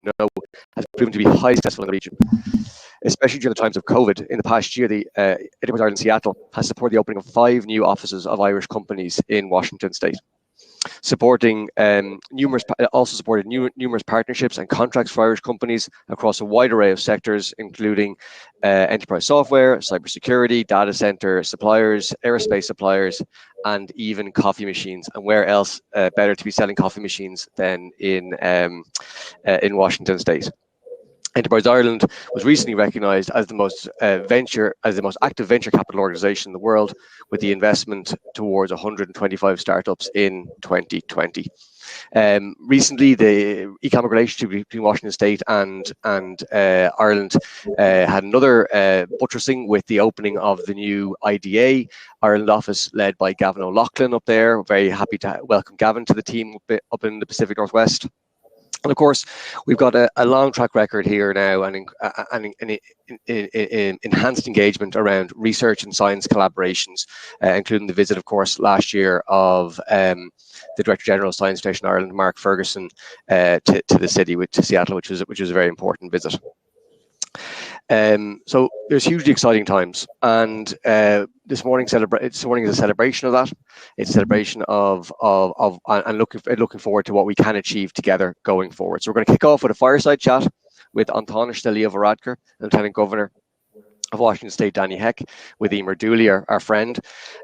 know has proven to be highly successful in the region, especially during the times of COVID. In the past year, the Enterprise Ireland Seattle has supported the opening of 5 new offices of Irish companies in Washington State, supporting numerous partnerships and contracts for Irish companies across a wide array of sectors, including enterprise software, cybersecurity, data center suppliers, aerospace suppliers, and even coffee machines. And where else better to be selling coffee machines than in Washington State? Enterprise Ireland was recently recognised as the most active venture capital organisation in the world, with the investment towards 125 startups in 2020. Recently, the economic relationship between Washington State and Ireland had another buttressing with the opening of the new IDA Ireland office, led by Gavin O'Loughlin up there. Very happy to welcome Gavin to the team up in the Pacific Northwest. And of course, we've got a long track record here now, and enhanced engagement around research and science collaborations, including the visit, of course, last year of the Director General of Science Foundation Ireland, Mark Ferguson, to the city, to Seattle, which was a very important visit. So there's hugely exciting times, and this morning is a celebration of that. It's a celebration of and looking forward to what we can achieve together going forward. So we're going to kick off with a fireside chat with An Tánaiste Varadkar, Lieutenant Governor of Washington State, Denny Heck, with Emer Dooley, our friend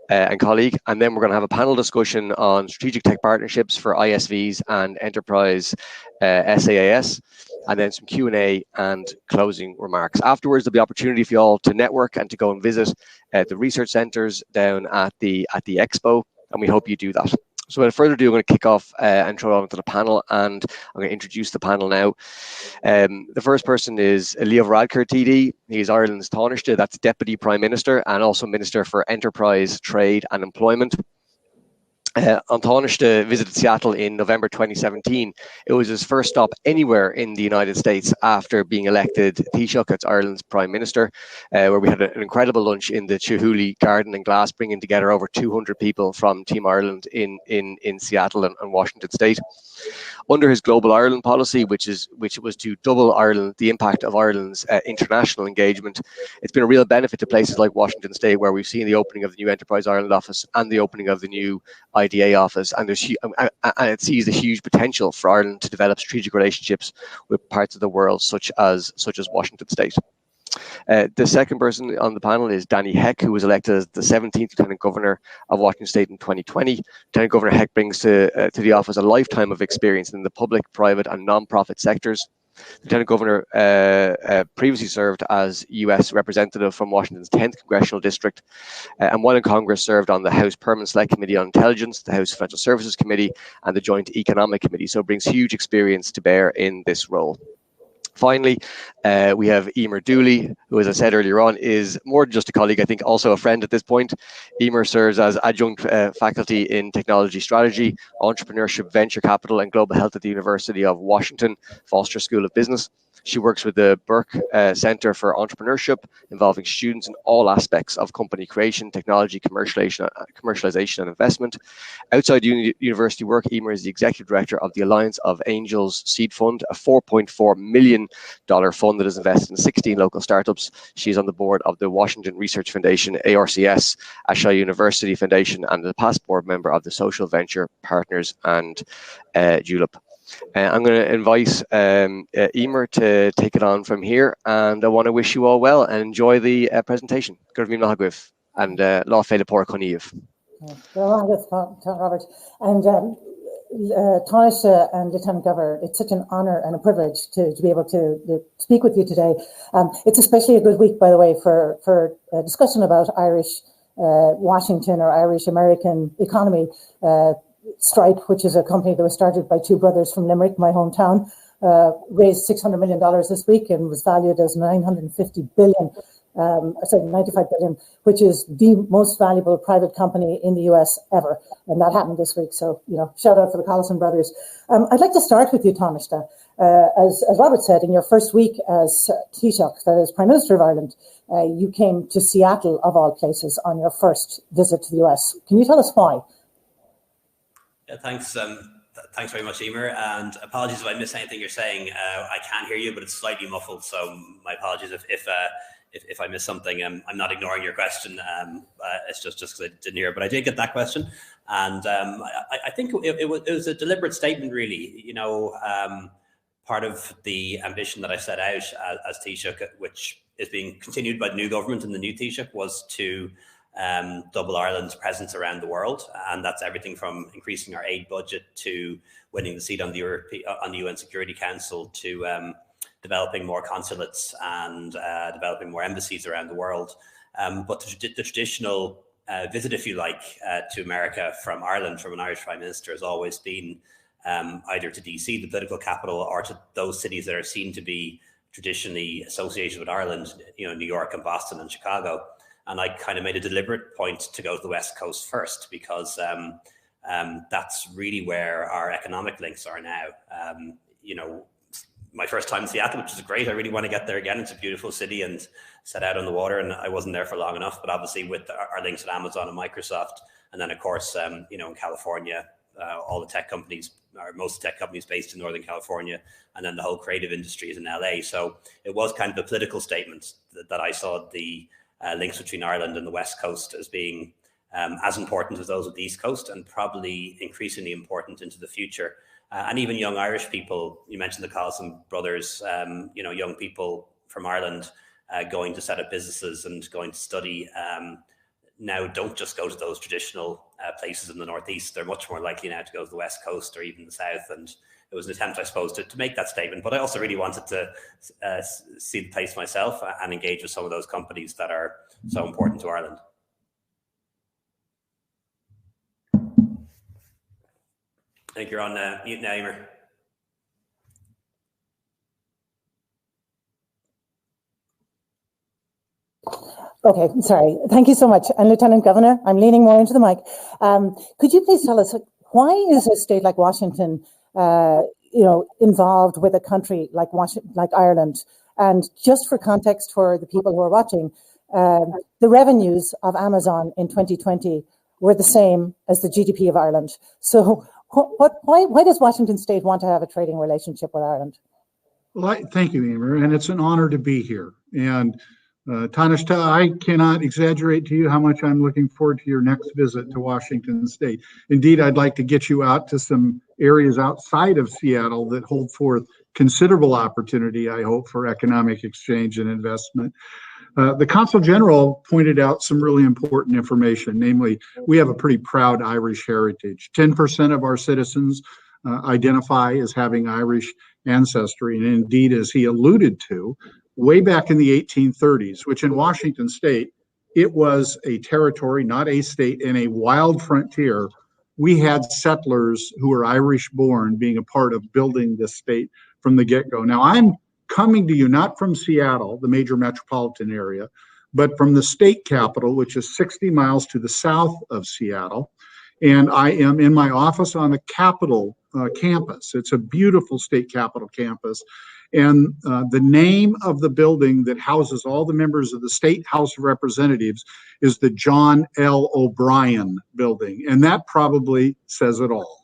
and colleague, and then we're going to have a panel discussion on strategic tech partnerships for ISVs and enterprise SaaS, and then some Q&A and closing remarks. Afterwards, there'll be opportunity for you all to network and to go and visit the research centres down at the Expo, and we hope you do that. So without further ado, I'm going to kick off and throw it on to the panel, and I'm going to introduce the panel now. The first person is Leo Varadkar, TD. He's Ireland's Tánaiste, that's Deputy Prime Minister and also Minister for Enterprise, Trade and Employment. An Tánaiste visited Seattle in November 2017. It was his first stop anywhere in the United States after being elected Taoiseach as Ireland's Prime Minister, where we had an incredible lunch in the Chihuly Garden and Glass, bringing together over 200 people from Team Ireland in Seattle and Washington State. Under his Global Ireland policy, which was to double the impact of Ireland's international engagement, it's been a real benefit to places like Washington State, where we've seen the opening of the new Enterprise Ireland office and the opening of the new IDA office, and it sees the huge potential for Ireland to develop strategic relationships with parts of the world such as Washington State. The second person on the panel is Denny Heck, who was elected as the 17th Lieutenant Governor of Washington State in 2020. Lieutenant Governor Heck brings to the office a lifetime of experience in the public, private and non-profit sectors. Lieutenant Governor previously served as U.S. representative from Washington's 10th Congressional District, and while in Congress served on the House Permanent Select Committee on Intelligence, the House Financial Services Committee and the Joint Economic Committee, so brings huge experience to bear in this role. Finally, we have Emer Dooley, who, as I said earlier on, is more than just a colleague, I think also a friend at this point. Emer serves as adjunct faculty in technology strategy, entrepreneurship, venture capital and global health at the University of Washington Foster School of Business. She works with the Burke Center for Entrepreneurship, involving students in all aspects of company creation, technology, commercialization and investment. Outside university work, Emer is the Executive Director of the Alliance of Angels Seed Fund, a $4.4 million fund that is invested in 16 local startups. She's on the board of the Washington Research Foundation, ARCS, Ashai University Foundation, and the past board member of the Social Venture Partners and Julep. I'm going to invite Emer to take it on from here, and I want to wish you all well and enjoy the presentation. Good evening, Nahagwif, and Law Fela Por Coniv. Robert, and Tánaiste and Lieutenant Governor, it's such an honour and a privilege to be able to speak with you today. It's especially a good week, by the way, for a discussion about Irish Washington or Irish American economy. Stripe, which is a company that was started by two brothers from Limerick, my hometown, raised $600 million this week and was valued as 95 billion, which is the most valuable private company in the US ever. And that happened this week. So, shout out for the Collison brothers. I'd like to start with you, Tánaiste. As Robert said, in your first week as Taoiseach, that is Prime Minister of Ireland, you came to Seattle, of all places, on your first visit to the US. Can you tell us why? Yeah, thanks. Thanks very much, Emer, and apologies if I miss anything you're saying. I can hear you, but it's slightly muffled, so my apologies if I miss something. I'm not ignoring your question. It's just because I didn't hear it, but I did get that question, and I think it was a deliberate statement, really. You know, part of the ambition that I set out as Taoiseach, which is being continued by the new government and the new Taoiseach, was to double Ireland's presence around the world, and that's everything from increasing our aid budget to winning the seat on the UN Security Council to developing more consulates and developing more embassies around the world. But the traditional visit, if you like, to America from Ireland, from an Irish Prime Minister, has always been either to DC, the political capital, or to those cities that are seen to be traditionally associated with Ireland, you know, New York and Boston and Chicago. And I kind of made a deliberate point to go to the West Coast first, because that's really where our economic links are now. You know, my first time in Seattle, which is great. I really want to get there again. It's a beautiful city and set out on the water, and I wasn't there for long enough. But obviously with our links with Amazon and Microsoft, and then of course, you know, in California, all the tech companies, or most tech companies based in Northern California, and then the whole creative industry is in LA. So it was kind of a political statement that I saw the links between Ireland and the West Coast as being as important as those of the East Coast, and probably increasingly important into the future. And even young Irish people, you mentioned the Collison brothers, you know, young people from Ireland going to set up businesses and going to study now don't just go to those traditional places in the Northeast. They're much more likely now to go to the West Coast or even the South. And it was an attempt, I suppose, to make that statement. But I also really wanted to see the place myself and engage with some of those companies that are so important to Ireland. I think you're on mute now, Emer. Okay, sorry. Thank you so much. And Lieutenant Governor, I'm leaning more into the mic. Could you please tell us, why is a state like Washington, involved with a country like Ireland? And just for context for the people who are watching, the revenues of Amazon in 2020 were the same as the GDP of Ireland. So why does Washington State want to have a trading relationship with Ireland? Well, thank you, Emer, and it's an honor to be here. And Tánaiste, I cannot exaggerate to you how much I'm looking forward to your next visit to Washington State. Indeed, I'd like to get you out to some areas outside of Seattle that hold forth considerable opportunity, I hope, for economic exchange and investment. The Consul General pointed out some really important information, namely, we have a pretty proud Irish heritage. 10% of our citizens identify as having Irish ancestry, and indeed, as he alluded to, way back in the 1830s, which in Washington State, it was a territory, not a state, and a wild frontier. We had settlers who were Irish born being a part of building this state from the get-go. Now, I'm coming to you not from Seattle, the major metropolitan area, but from the state capital, which is 60 miles to the south of Seattle. And I am in my office on the Capitol campus. It's a beautiful state capitol campus. And the name of the building that houses all the members of the State House of Representatives is the John L. O'Brien building. And that probably says it all.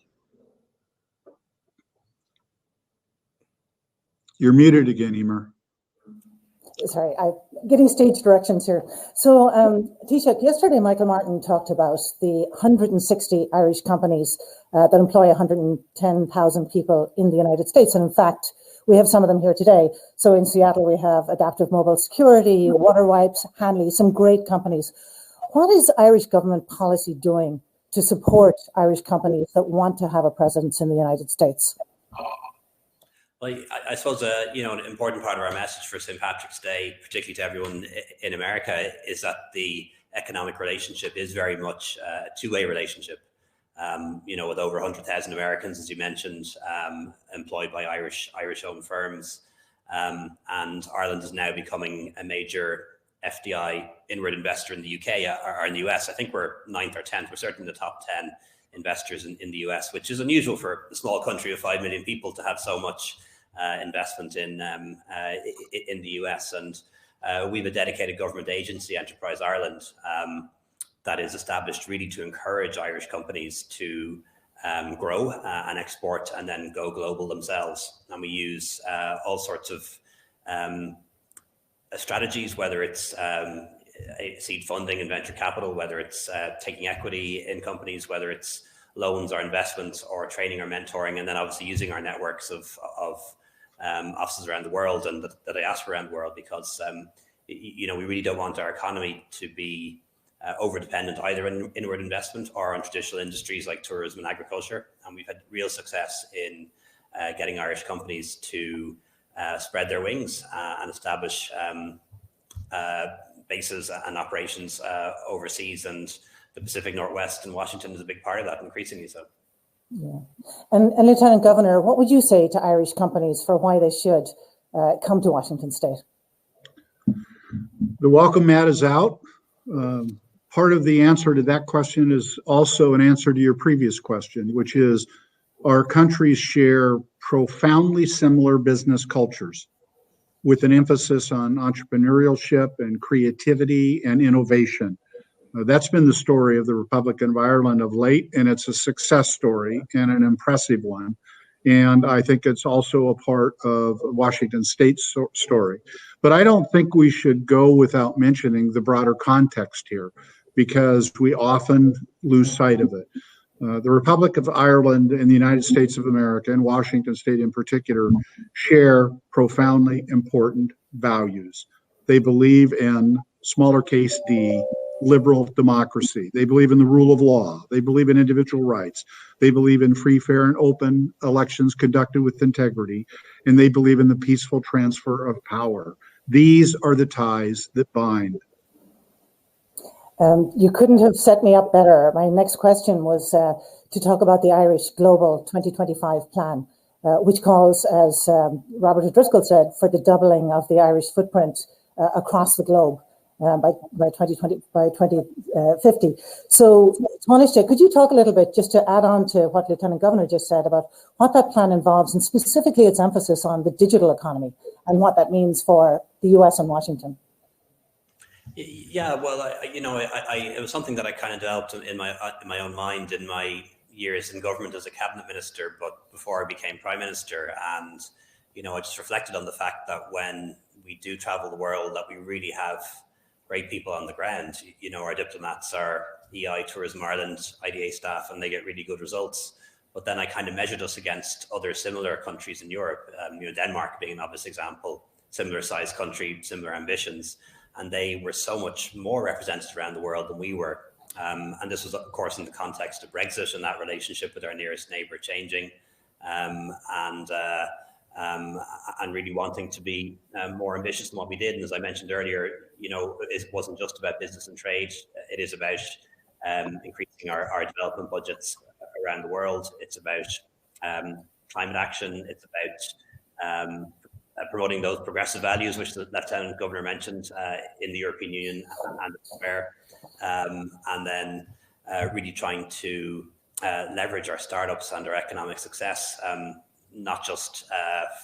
You're muted again, Emer. Sorry, I'm getting stage directions here. So, Taoiseach, yesterday Michael Martin talked about the 160 Irish companies that employ 110,000 people in the United States. And in fact, we have some of them here today. So in Seattle, we have Adaptive Mobile Security, Water Wipes, Hanley, some great companies. What is Irish government policy doing to support Irish companies that want to have a presence in the United States? Well, I suppose an important part of our message for St. Patrick's Day, particularly to everyone in America, is that the economic relationship is very much a two-way relationship. With over 100,000 Americans, as you mentioned, employed by Irish-owned firms, and Ireland is now becoming a major FDI inward investor in the UK or in the US. I think we're 9th or 10th. We're certainly in the top 10 investors in the US, which is unusual for a small country of 5 million people to have so much investment in the US. And we have a dedicated government agency, Enterprise Ireland, that is established really to encourage Irish companies to grow and export and then go global themselves. And we use all sorts of strategies, whether it's seed funding and venture capital, whether it's taking equity in companies, whether it's loans or investments or training or mentoring, and then obviously using our networks of offices around the world and the diaspora around the world, because we really don't want our economy to be over-dependent either in inward investment or on traditional industries like tourism and agriculture. And we've had real success in getting Irish companies to spread their wings and establish bases and operations overseas, and the Pacific Northwest and Washington is a big part of that, increasingly so. Yeah. And Lieutenant Governor, what would you say to Irish companies for why they should come to Washington State? The welcome mat is out. Part of the answer to that question is also an answer to your previous question, which is our countries share profoundly similar business cultures with an emphasis on entrepreneurship and creativity and innovation. That's been the story of the Republic of Ireland of late, and it's a success story and an impressive one. And I think it's also a part of Washington State's story. But I don't think we should go without mentioning the broader context here, because we often lose sight of it. The Republic of Ireland and the United States of America, and Washington State in particular, share profoundly important values. They believe in, smaller case D, liberal democracy. They believe in the rule of law. They believe in individual rights. They believe in free, fair, and open elections conducted with integrity. And they believe in the peaceful transfer of power. These are the ties that bind. You couldn't have set me up better. My next question was to talk about the Irish Global 2025 plan, which calls, as Robert O'Driscoll said, for the doubling of the Irish footprint across the globe by 2050. So, Tánaiste, could you talk a little bit, just to add on to what Lieutenant Governor just said, about what that plan involves, and specifically its emphasis on the digital economy and what that means for the US and Washington? Yeah, well, it was something that I kind of developed in my own mind in my years in government as a cabinet minister, but before I became prime minister. And I just reflected on the fact that when we do travel the world, that we really have great people on the ground. Our diplomats are EI, Tourism Ireland, IDA staff, and they get really good results. But then I kind of measured us against other similar countries in Europe. Denmark being an obvious example, similar sized country, similar ambitions. And they were so much more represented around the world than we were. And this was, of course, in the context of Brexit and that relationship with our nearest neighbour changing, and really wanting to be more ambitious than what we did. And as I mentioned earlier, it wasn't just about business and trade. It is about increasing our development budgets around the world. It's about climate action. It's about promoting those progressive values, which the Lieutenant Governor mentioned in the European Union and elsewhere, and then really trying to leverage our startups and our economic success, not just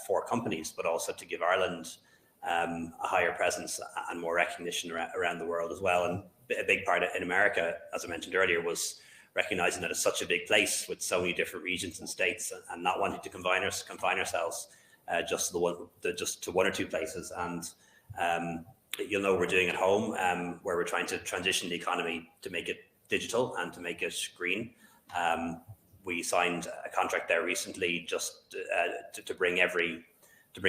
for companies, but also to give Ireland a higher presence and more recognition around the world as well. And a big part in America, as I mentioned earlier, was recognizing that it's such a big place with so many different regions and states, and not wanting to confine ourselves just to one or two places. And we're doing at home, where we're trying to transition the economy to make it digital and to make it green. We signed a contract there recently just to bring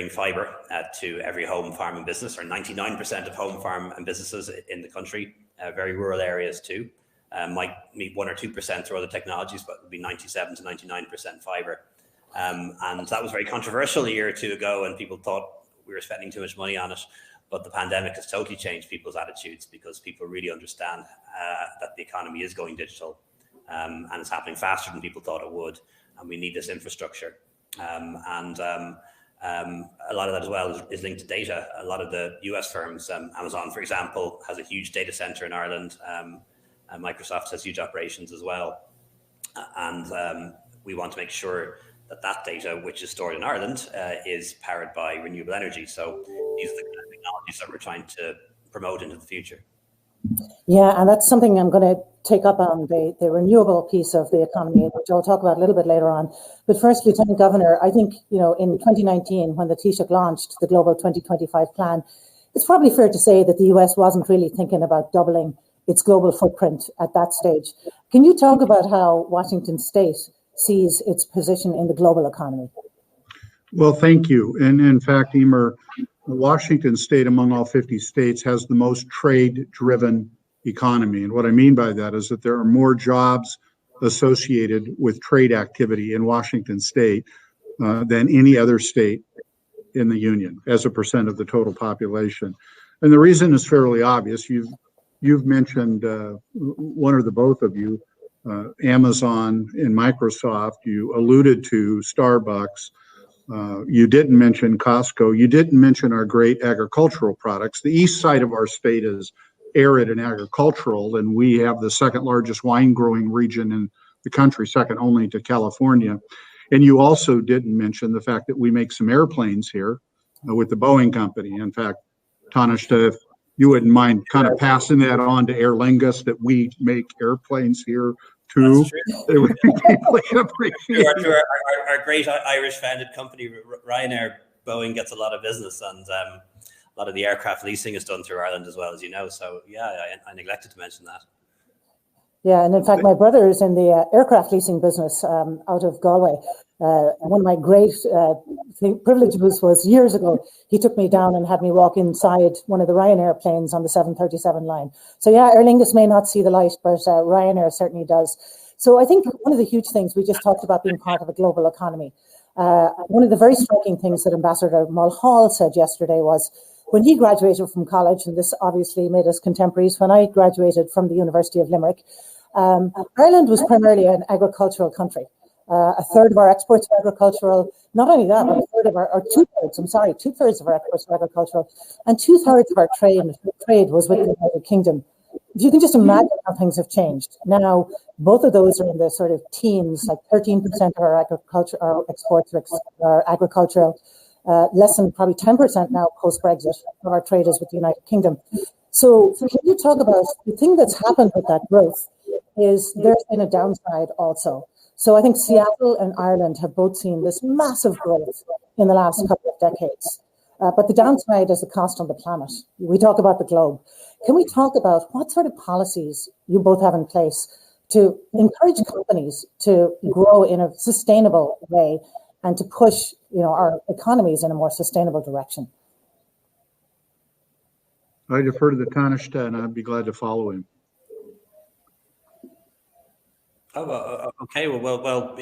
fibre to every home, farm and business, or 99% of home, farm and businesses in the country, very rural areas too. Might meet 1 or 2% through other technologies, but it would be 97 to 99% fibre. And that was very controversial a year or two ago, and people thought we were spending too much money on it. But the pandemic has totally changed people's attitudes, because people really understand that the economy is going digital, and it's happening faster than people thought it would. And we need this infrastructure. And a lot of that as well is linked to data. A lot of the US firms, Amazon, for example, has a huge data center in Ireland. And Microsoft has huge operations as well. And we want to make sure that data, which is stored in Ireland, is powered by renewable energy. So these are the kind of technologies that we're trying to promote into the future. Yeah, and that's something I'm going to take up on the renewable piece of the economy, which I'll talk about a little bit later on. But first, Lieutenant Governor, I think, in 2019, when the Taoiseach launched the Global 2025 plan, it's probably fair to say that the US wasn't really thinking about doubling its global footprint at that stage. Can you talk about how Washington State sees its position in the global economy? Well, thank you. And in fact, Emer, Washington State, among all 50 states, has the most trade-driven economy. And what I mean by that is that there are more jobs associated with trade activity in Washington State than any other state in the union as a percent of the total population. And the reason is fairly obvious. You've mentioned, one or the both of you, Amazon and Microsoft. You alluded to Starbucks. You didn't mention Costco. You didn't mention our great agricultural products. The east side of our state is arid and agricultural, and we have the second largest wine growing region in the country, second only to California. And you also didn't mention the fact that we make some airplanes here with the Boeing company. In fact, Tánaiste, if you wouldn't mind kind of passing that on to Aer Lingus, that we make airplanes here too. It would be deeply appreciated. Our great Irish founded company, Ryanair, Boeing gets a lot of business, and a lot of the aircraft leasing is done through Ireland as well, as you know. So yeah, I neglected to mention that. Yeah, and in fact, my brother is in the aircraft leasing business out of Galway. One of my great privileges was years ago, he took me down and had me walk inside one of the Ryanair planes on the 737 line. So yeah, Aer Lingus may not see the light, but Ryanair certainly does. So I think one of the huge things, we just talked about being part of a global economy. One of the very striking things that Ambassador Mulhall said yesterday was, when he graduated from college, and this obviously made us contemporaries, when I graduated from the University of Limerick, Ireland was primarily an agricultural country. A third of our exports were agricultural. Not only that, but a third of our two-thirds of our exports were agricultural, and two-thirds of our trade was with the United Kingdom. If you can just imagine how things have changed. Now, both of those are in the sort of teens, like 13% of our exports are agricultural, less than probably 10% now post-Brexit of our trade is with the United Kingdom. So can you talk about the thing that's happened with that growth is there's been a downside also. So I think Seattle and Ireland have both seen this massive growth in the last couple of decades. But the downside is the cost on the planet. We talk about the globe. Can we talk about what sort of policies you both have in place to encourage companies to grow in a sustainable way and to push, our economies in a more sustainable direction? I defer to the Tánaiste, and I'd be glad to follow him. Oh, okay. Well.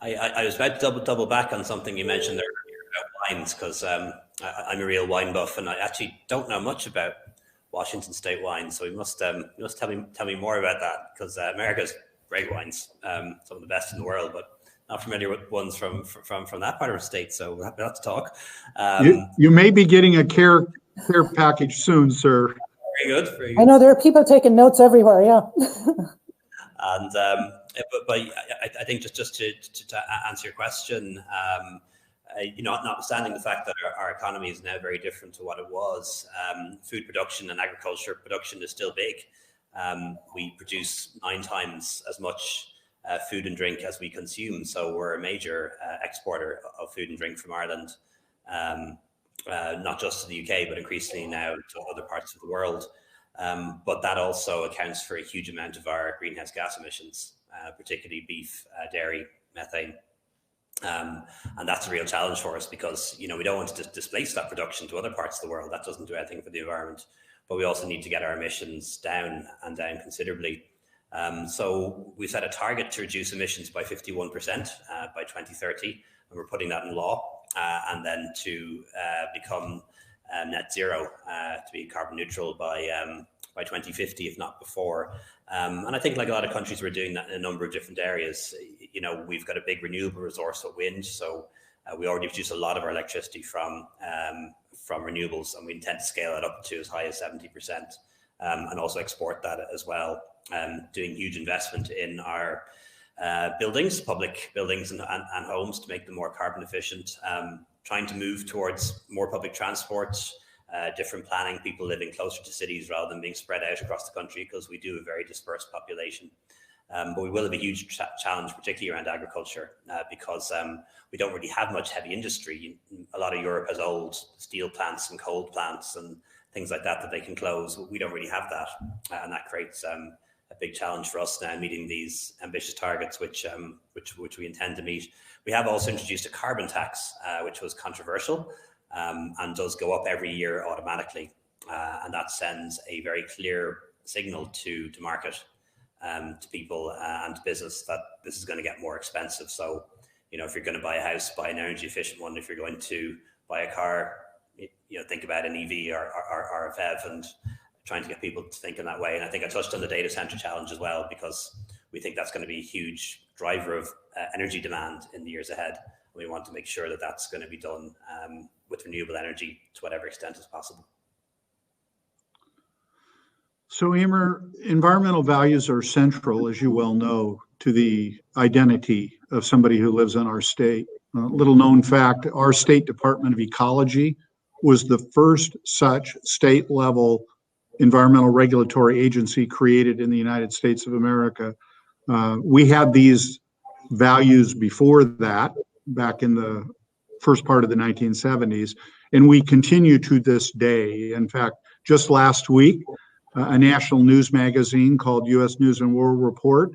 I was about to double back on something you mentioned earlier about wines, because I'm a real wine buff, and I actually don't know much about Washington State wine. So you must tell me more about that, because America's great wines, some of the best in the world, but not familiar with ones from that part of the state. So we'll have to talk. You may be getting a care package soon, sir. Very good. I know there are people taking notes everywhere. Yeah. And but I think just to answer your question, notwithstanding the fact that our economy is now very different to what it was, food production and agriculture production is still big. We produce 9 times as much food and drink as we consume, so we're a major exporter of food and drink from Ireland, not just to the UK, but increasingly now to other parts of the world. But that also accounts for a huge amount of our greenhouse gas emissions, particularly beef, dairy, methane. And that's a real challenge for us, because, we don't want to displace that production to other parts of the world. That doesn't do anything for the environment, but we also need to get our emissions down considerably. So we've set a target to reduce emissions by 51% by 2030, and we're putting that in law, and then to become net zero, to be carbon neutral by 2050, if not before. And I think, like a lot of countries, we're doing that in a number of different areas. We've got a big renewable resource of wind, so we already produce a lot of our electricity from renewables, and we intend to scale it up to as high as 70%, and also export that as well. Doing huge investment in our buildings, public buildings and homes, to make them more carbon efficient. Trying to move towards more public transport, different planning, people living closer to cities rather than being spread out across the country, because we do a very dispersed population. But we will have a huge challenge, particularly around agriculture, because we don't really have much heavy industry. A lot of Europe has old steel plants and coal plants and things like that they can close. We don't really have that, and that creates a big challenge for us now meeting these ambitious targets, which we intend to meet. We have also introduced a carbon tax, which was controversial, and does go up every year automatically, and that sends a very clear signal to market, to people and to business, that this is going to get more expensive. So, if you're going to buy a house, buy an energy efficient one. If you're going to buy a car, think about an EV or a BEV, and trying to get people to think in that way. And I think I touched on the data center challenge as well, because we think that's going to be a huge driver of energy demand in the years ahead. We want to make sure that that's going to be done with renewable energy to whatever extent is possible. So, Emer, environmental values are central, as you well know, to the identity of somebody who lives in our state. Little known fact, our State Department of Ecology was the first such state-level environmental regulatory agency created in the United States of America. We had these values before that, back in the first part of the 1970s, and we continue to this day. In fact, just last week, a national news magazine called U.S. News and World Report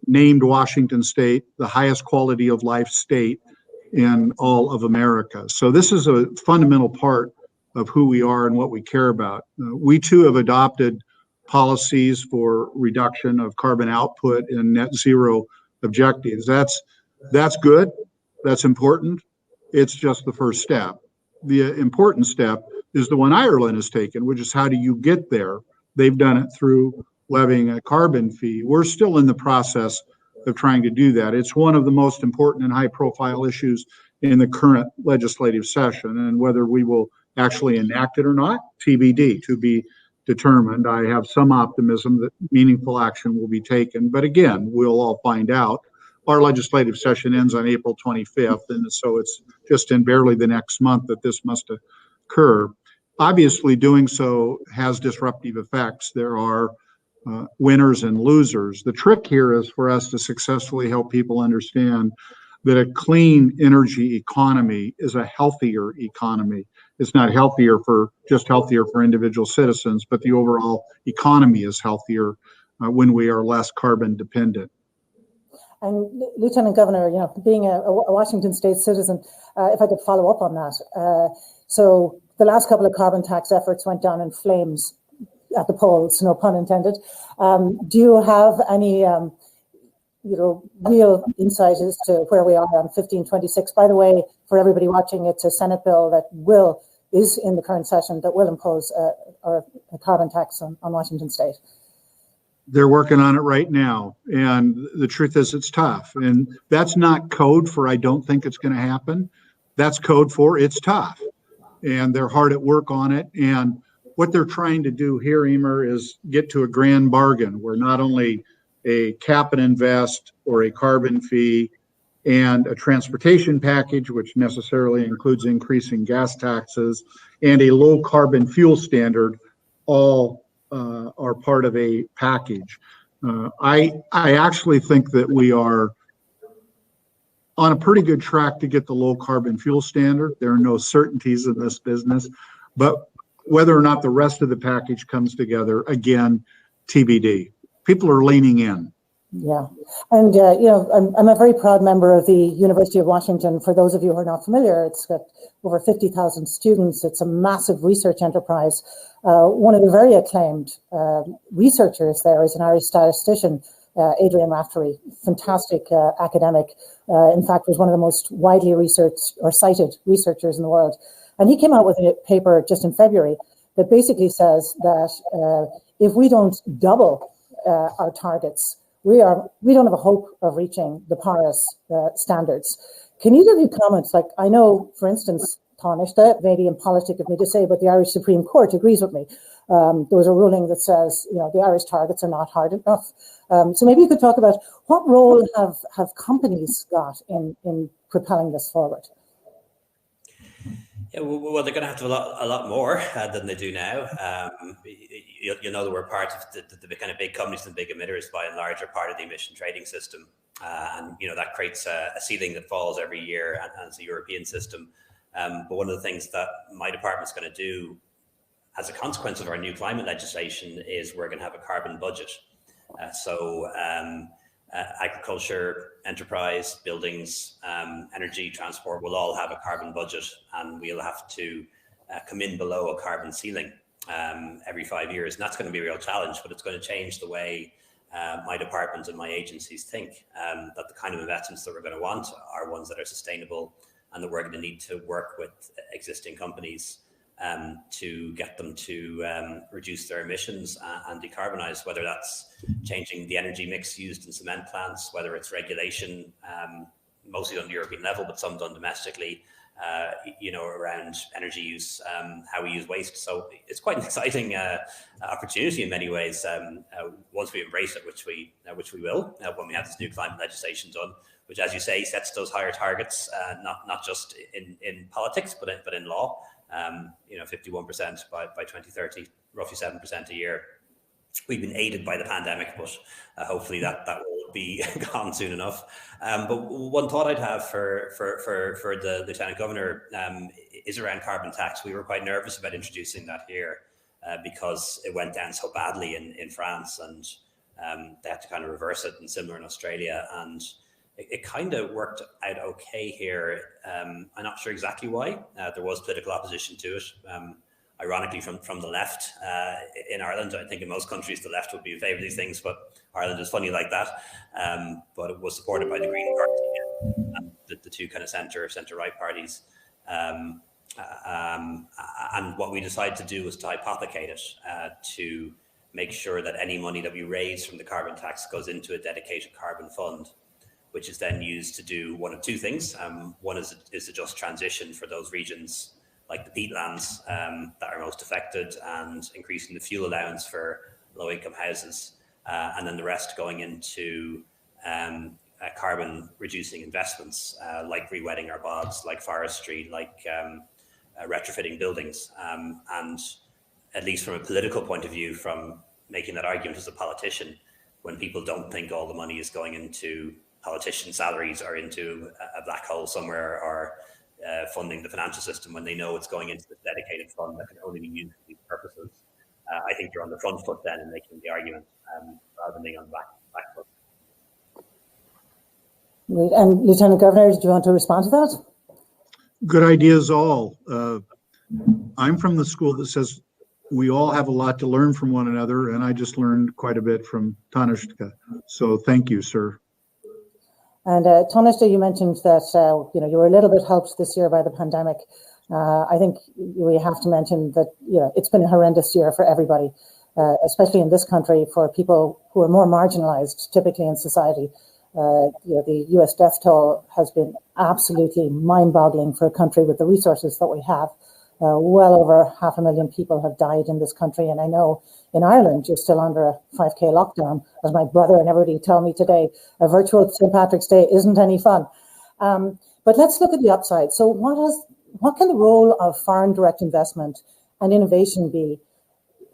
named Washington State the highest quality of life state in all of America. So this is a fundamental part of who we are and what we care about. We too have adopted policies for reduction of carbon output and net zero objectives. That's good. That's important. It's just the first step. The important step is the one Ireland has taken, which is how do you get there? They've done it through levying a carbon fee. We're still in the process of trying to do that. It's one of the most important and high-profile issues in the current legislative session, and whether we will actually enact it or not, TBD, to be determined. I have some optimism that meaningful action will be taken, but again, we'll all find out. Our legislative session ends on April 25th, and so it's just in barely the next month that this must occur. Obviously, doing so has disruptive effects. There are winners and losers. The trick here is for us to successfully help people understand that a clean energy economy is a healthier economy. It's not healthier for individual citizens, but the overall economy is healthier when we are less carbon dependent. And Lieutenant Governor, being a Washington State citizen, if I could follow up on that. So the last couple of carbon tax efforts went down in flames at the polls, no pun intended. Do you have any real insight as to where we are on 1526? By the way, for everybody watching, it's a Senate bill that is in the current session that will impose a carbon tax on Washington State. They're working on it right now, and the truth is it's tough. And that's not code for I don't think it's going to happen. That's code for it's tough. And they're hard at work on it. And what they're trying to do here, Emer, is get to a grand bargain where not only a cap and invest or a carbon fee and a transportation package, which necessarily includes increasing gas taxes, and a low carbon fuel standard all are part of a package. I actually think that we are on a pretty good track to get the low carbon fuel standard. There are no certainties in this business, but whether or not the rest of the package comes together, again, TBD. People are leaning in. Yeah. And, I'm a very proud member of the University of Washington. For those of you who are not familiar, it's got over 50,000 students. It's a massive research enterprise. One of the very acclaimed researchers there is an Irish statistician, Adrian Raftery, fantastic academic. In fact, was one of the most widely researched or cited researchers in the world. And he came out with a paper just in February that basically says that if we don't double our targets, we don't have a hope of reaching the Paris standards. Can either of you comment? Like, I know, for instance, Tánaiste, maybe impolitic of me to say, but the Irish Supreme Court agrees with me. There was a ruling that says, the Irish targets are not hard enough. So maybe you could talk about what role have companies got in propelling this forward? Yeah, well, they're going to have to do a lot more than they do now. You know that we're part of the kind of big companies and big emitters by and large are part of the emission trading system, and that creates a ceiling that falls every year, and it's a European system. But one of the things that my department's going to do as a consequence of our new climate legislation is we're going to have a carbon budget. Agriculture, enterprise, buildings, energy, transport will all have a carbon budget, and we'll have to come in below a carbon ceiling every 5 years. And that's going to be a real challenge, but it's going to change the way my department and my agencies think that the kind of investments that we're going to want are ones that are sustainable, and that we're going to need to work with existing companies to get them to reduce their emissions and decarbonize, whether that's changing the energy mix used in cement plants, whether it's regulation, mostly on the European level, but some done domestically, around energy use, how we use waste. So it's quite an exciting opportunity in many ways once we embrace it, which we will when we have this new climate legislation done, which, as you say, sets those higher targets, not just in politics, but in law. 51% by 2030, roughly 7% a year. We've been aided by the pandemic, but hopefully that will be gone soon enough. But one thought I'd have for the Lieutenant Governor is around carbon tax. We were quite nervous about introducing that here because it went down so badly in France, and they had to kind of reverse it, and similar in Australia. And it kind of worked out okay here. I'm not sure exactly why. There was political opposition to it. Ironically, from the left in Ireland. I think in most countries the left would be in favour of these things, but Ireland is funny like that. But it was supported by the Green Party and the two kind of centre-right parties. And what we decided to do was to hypothecate it to make sure that any money that we raise from the carbon tax goes into a dedicated carbon fund, which is then used to do one of two things. One is a just transition for those regions like the peatlands that are most affected, and increasing the fuel allowance for low-income houses, and then the rest going into carbon-reducing investments like rewetting our bogs, like forestry, like retrofitting buildings. And at least from a political point of view, from making that argument as a politician, when people don't think all the money is going into politician salaries or into a black hole somewhere, or funding the financial system, when they know it's going into the dedicated fund that can only be used for these purposes, I think you're on the front foot then in making the argument rather than being on the back foot. Great. And Lieutenant Governor, do you want to respond to that? Good ideas all. I'm from the school that says we all have a lot to learn from one another, and I just learned quite a bit from Tánaiste. So thank you, sir. And Tánaiste, you mentioned that you were a little bit helped this year by the pandemic. I think we have to mention that it's been a horrendous year for everybody, especially in this country, for people who are more marginalized typically in society. The US death toll has been absolutely mind-boggling for a country with the resources that we have. Well over 500,000 people have died in this country. And I know in Ireland, you're still under a 5K lockdown, as my brother and everybody tell me today. A virtual St. Patrick's Day isn't any fun. But let's look at the upside. So what can the role of foreign direct investment and innovation be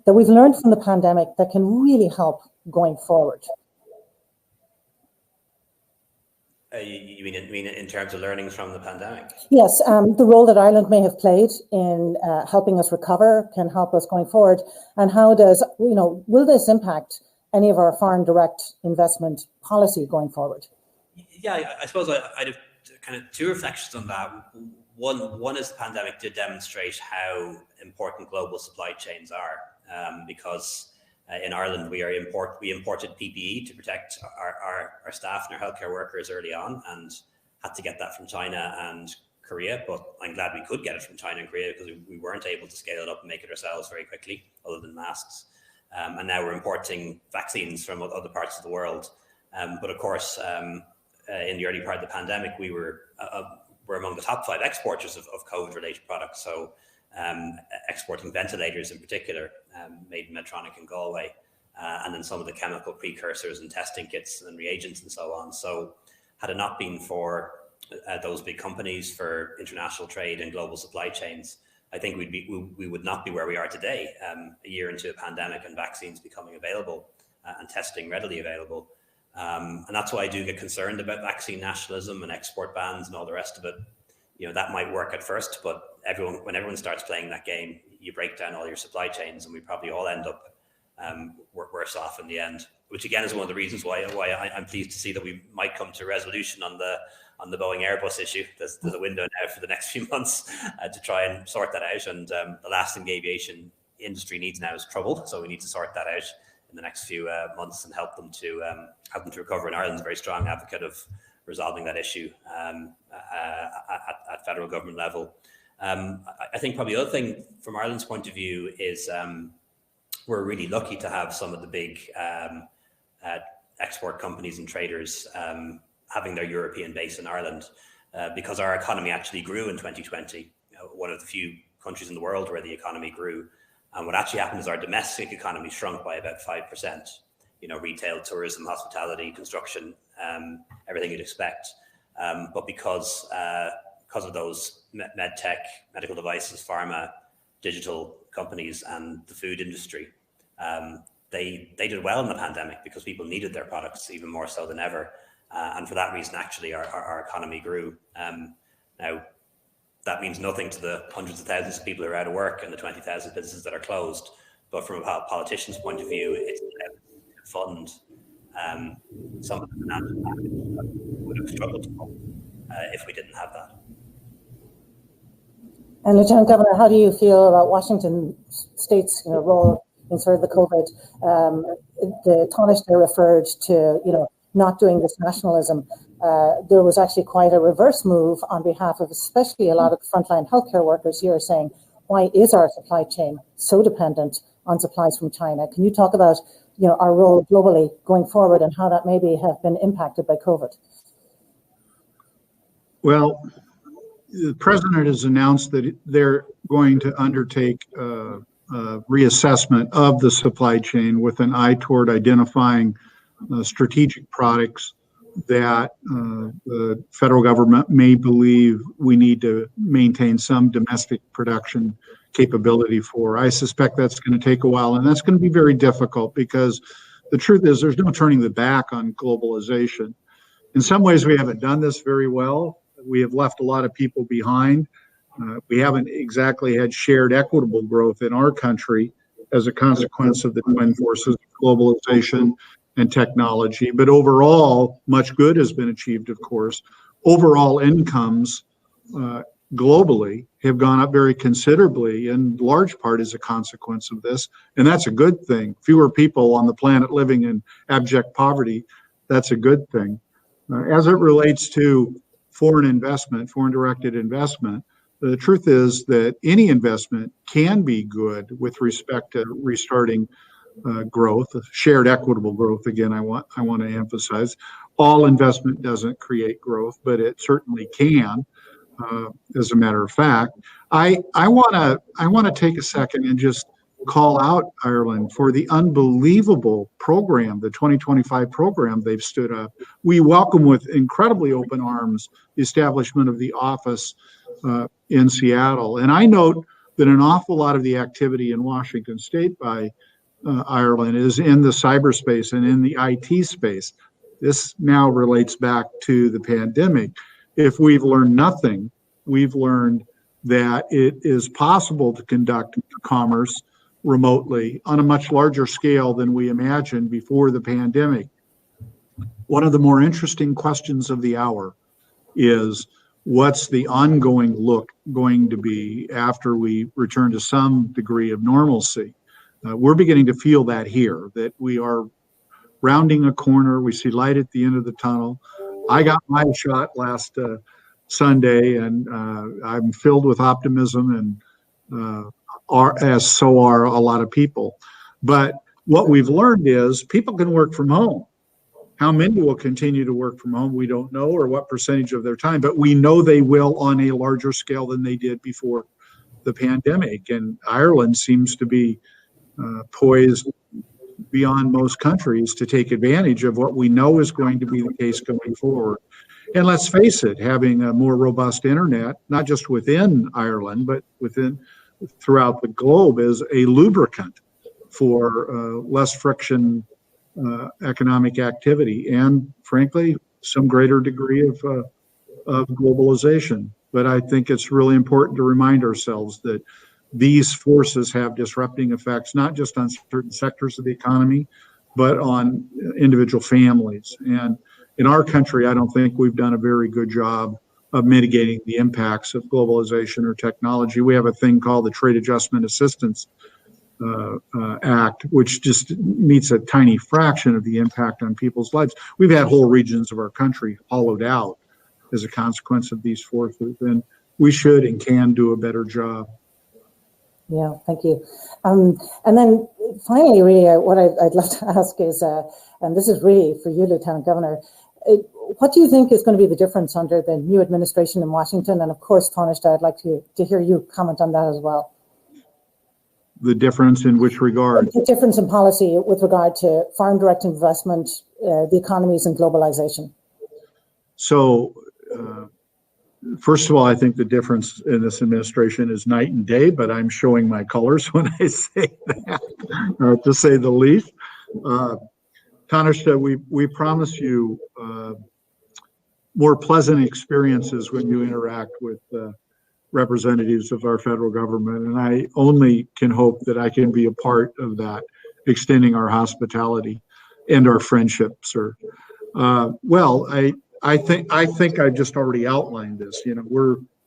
that we've learned from the pandemic that can really help going forward? You mean in terms of learnings from the pandemic? Yes, the role that Ireland may have played in helping us recover can help us going forward. And how does, will this impact any of our foreign direct investment policy going forward? Yeah, I suppose I'd have kind of two reflections on that. One is the pandemic did demonstrate how important global supply chains are, because in Ireland, we imported PPE to protect our staff and our healthcare workers early on, and had to get that from China and Korea. But I'm glad we could get it from China and Korea, because we weren't able to scale it up and make it ourselves very quickly, other than masks. And now we're importing vaccines from other parts of the world. But of course, in the early part of the pandemic, we're among the top 5 exporters of COVID-related products. So exporting ventilators in particular, made in Medtronic in Galway, and then some of the chemical precursors and testing kits and reagents and so on. So had it not been for those big companies for international trade and global supply chains, I think we would not be where we are today, a year into a pandemic and vaccines becoming available and testing readily available. And that's why I do get concerned about vaccine nationalism and export bans and all the rest of it. That might work at first, but when everyone starts playing that game, you break down all your supply chains, and we probably all end up worse off in the end. Which again is one of the reasons why I'm pleased to see that we might come to a resolution on the Boeing Airbus issue. There's a window now for the next few months to try and sort that out. And the last thing the aviation industry needs now is trouble, so we need to sort that out in the next few months and help them to recover. And Ireland's a very strong advocate of resolving that issue at federal government level. I think probably the other thing from Ireland's point of view is we're really lucky to have some of the big export companies and traders having their European base in Ireland because our economy actually grew in 2020. One of the few countries in the world where the economy grew. And what actually happened is our domestic economy shrunk by about 5%. Retail, tourism, hospitality, construction, everything you'd expect. But because of those med tech, medical devices, pharma, digital companies, and the food industry, they did well in the pandemic because people needed their products even more so than ever. And for that reason, actually, our economy grew. Now, that means nothing to the hundreds of thousands of people who are out of work and the 20,000 businesses that are closed. But from a politician's point of view, it's to fund some of the financial package that would have struggled to fund if we didn't have that. And Lieutenant Governor, how do you feel about Washington State's role in sort of the COVID? The Tánaiste referred to not doing this nationalism. There was actually quite a reverse move on behalf of especially a lot of the frontline healthcare workers here saying, why is our supply chain so dependent on supplies from China? Can you talk about our role globally going forward and how that maybe have been impacted by COVID? Well, the president has announced that they're going to undertake a reassessment of the supply chain with an eye toward identifying strategic products that the federal government may believe we need to maintain some domestic production capability for. I suspect that's going to take a while, and that's going to be very difficult because the truth is there's no turning the back on globalization. In some ways, we haven't done this very well. We have left a lot of people behind. We haven't exactly had shared equitable growth in our country as a consequence of the twin forces of globalization and technology. But overall, much good has been achieved, of course. Overall incomes globally have gone up very considerably, in large part as a consequence of this. And that's a good thing. Fewer people on the planet living in abject poverty, that's a good thing. As it relates to foreign investment, foreign directed investment, the truth is that any investment can be good with respect to restarting growth, shared equitable growth. Again, I want to emphasize, all investment doesn't create growth, but it certainly can. As a matter of fact, I want to take a second and just call out Ireland for the unbelievable program, the 2025 program they've stood up. We welcome with incredibly open arms the establishment of the office in Seattle. And I note that an awful lot of the activity in Washington State by Ireland is in the cyberspace and in the IT space. This now relates back to the pandemic. If we've learned nothing, we've learned that it is possible to conduct commerce remotely on a much larger scale than we imagined before the pandemic. One of the more interesting questions of the hour is, what's the ongoing look going to be after we return to some degree of normalcy? We're beginning to feel that here, that we are rounding a corner. We see light at the end of the tunnel. I got my shot last Sunday, and I'm filled with optimism, and so are a lot of people. But what we've learned is people can work from home. How many will continue to work from home, we don't know, or what percentage of their time, but we know they will on a larger scale than they did before the pandemic. And Ireland seems to be poised beyond most countries to take advantage of what we know is going to be the case going forward. And let's face it, having a more robust internet, not just within Ireland, but throughout the globe, is a lubricant for less friction economic activity and, frankly, some greater degree of globalization. But I think it's really important to remind ourselves that these forces have disrupting effects, not just on certain sectors of the economy, but on individual families. And in our country, I don't think we've done a very good job of mitigating the impacts of globalization or technology. We have a thing called the Trade Adjustment Assistance Act, which just meets a tiny fraction of the impact on people's lives. We've had whole regions of our country hollowed out as a consequence of these forces, and we should and can do a better job. Yeah, thank you. And then finally, really, what I'd love to ask is, and this is really for you, Lieutenant Governor, what do you think is going to be the difference under the new administration in Washington? And of course, Tánaiste, I'd like to hear you comment on that as well. The difference in which regard? The difference in policy with regard to foreign direct investment, the economies, and globalization. So, first of all, I think the difference in this administration is night and day, but I'm showing my colors when I say that, to say the least. Tánaiste, we promise you more pleasant experiences when you interact with representatives of our federal government, and I only can hope that I can be a part of that, extending our hospitality and our friendship, sir. Well, I think I've just already outlined this. You know,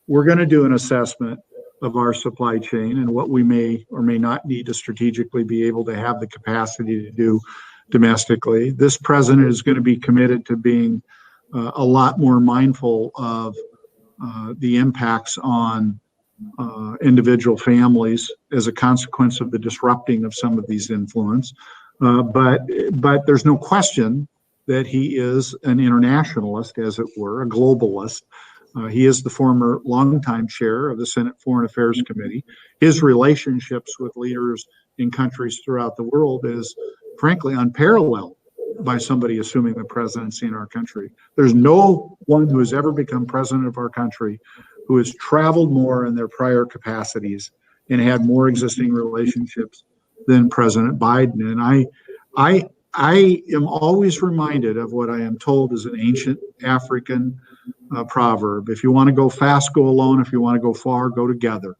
we're going to do an assessment of our supply chain and what we may or may not need to strategically be able to have the capacity to do domestically. This president is going to be committed to being a lot more mindful of the impacts on individual families as a consequence of the disrupting of some of these influence. But there's no question that he is an internationalist, as it were, a globalist. He is the former longtime chair of the Senate Foreign Affairs Committee. His relationships with leaders in countries throughout the world is, frankly, unparalleled by somebody assuming the presidency in our country. There's no one who has ever become president of our country who has traveled more in their prior capacities and had more existing relationships than President Biden. And I am always reminded of what I am told is an ancient African proverb. If you want to go fast, go alone. If you want to go far, go together.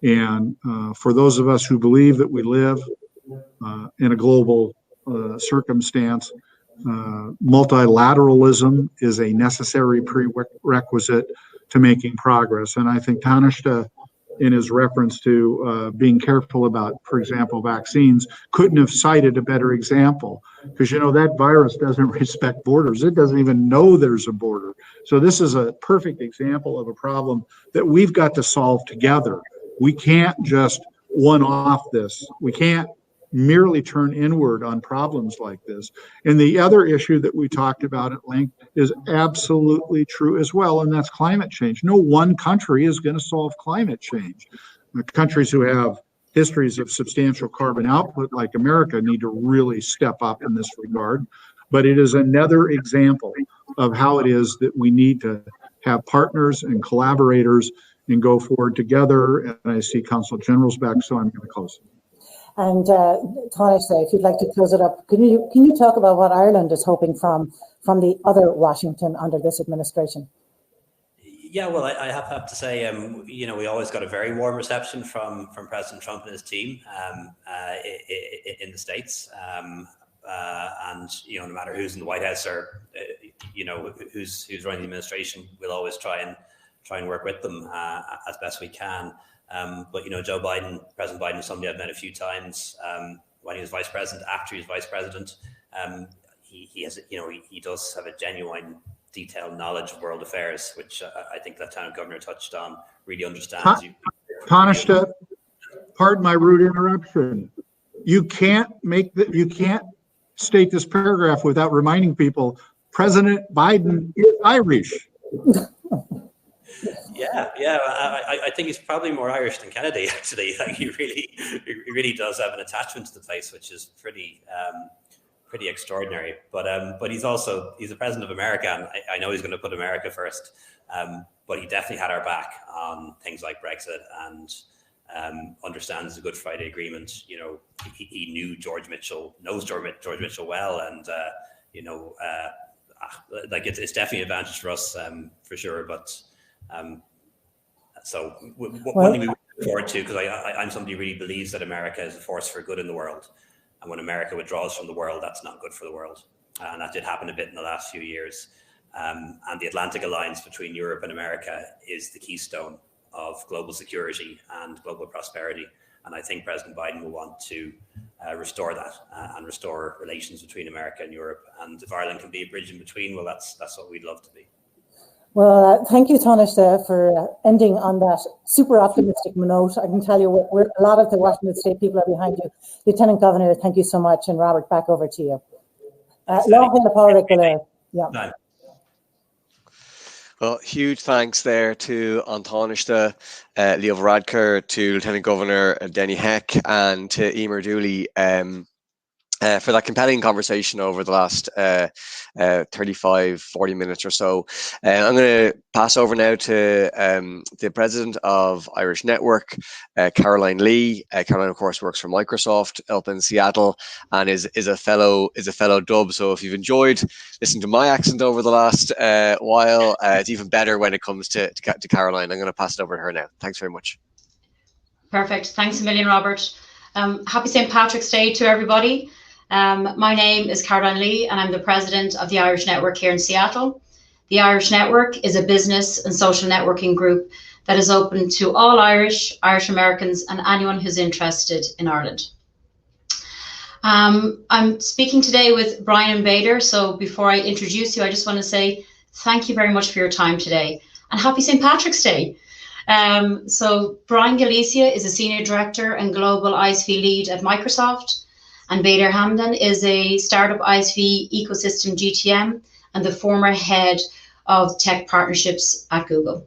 And for those of us who believe that we live in a global circumstance, multilateralism is a necessary prerequisite to making progress. And I think Tánaiste, in his reference to being careful about, for example, vaccines, couldn't have cited a better example. Because, you know, that virus doesn't respect borders. It doesn't even know there's a border. So this is a perfect example of a problem that we've got to solve together. We can't just one-off this. We can't merely turn inward on problems like this. And the other issue that we talked about at length is absolutely true as well, and that's climate change. No one country is going to solve climate change. The countries who have histories of substantial carbon output, like America, need to really step up in this regard. But it is another example of how it is that we need to have partners and collaborators and go forward together. And I see Consul General's back, so I'm going to close. And Tánaiste, if you'd like to close it up, can you talk about what Ireland is hoping from the other Washington under this administration? Yeah, well, I have to say, we always got a very warm reception from President Trump and his team in the States. And, no matter who's in the White House or, who's running the administration, we'll always try and work with them as best we can. But Joe Biden, President Biden, is somebody I've met a few times when he was vice president. After he was vice president, he has, he does have a genuine, detailed knowledge of world affairs, which I think Lieutenant Governor touched on. Really understands. Tánaiste, pardon my rude interruption. You can't state this paragraph without reminding people President Biden is Irish. Yeah. I think he's probably more Irish than Kennedy. Actually, like he really does have an attachment to the place, which is pretty pretty extraordinary. But he's the president of America, and I know he's going to put America first. But he definitely had our back on things like Brexit, and understands the Good Friday Agreement. You know, he knew George Mitchell, knows George Mitchell well, and like it's definitely an advantage for us, for sure. But so one thing we look forward to, because I'm somebody who really believes that America is a force for good in the world, and when America withdraws from the world, that's not good for the world, and that did happen a bit in the last few years. And the Atlantic alliance between Europe and America is the keystone of global security and global prosperity. And I think President Biden will want to restore that and restore relations between America and Europe. And if Ireland can be a bridge in between, well, that's what we'd love to be. Well, thank you, Tánaiste, for ending on that super optimistic note. I can tell you, a lot of the Washington State people are behind you. Lieutenant Governor, thank you so much. And Robert, back over to you. Yeah. Well, huge thanks there to An Tánaiste, Leo Varadkar, to Lieutenant Governor Denny Heck, and to Emer Dooley for that compelling conversation over the last 40 minutes or so. I'm going to pass over now to the president of Irish Network, Caroline Lee. Caroline, of course, works for Microsoft up in Seattle, and is a fellow Dub. So if you've enjoyed listening to my accent over the last while, it's even better when it comes to Caroline. I'm going to pass it over to her now. Thanks very much. Perfect. Thanks a million, Robert. Happy St. Patrick's Day to everybody. My name is Caroline Lee, and I'm the president of the Irish Network here in Seattle. The Irish Network is a business and social networking group that is open to all Irish Americans, and anyone who's interested in Ireland. I'm speaking today with Brian and Bader. So before I introduce you, I just want to say thank you very much for your time today, and happy St. Patrick's Day. So Brian Galicia is a senior director and global ISV lead at Microsoft. And Bader Hamdan is a startup ISV ecosystem GTM and the former head of tech partnerships at Google.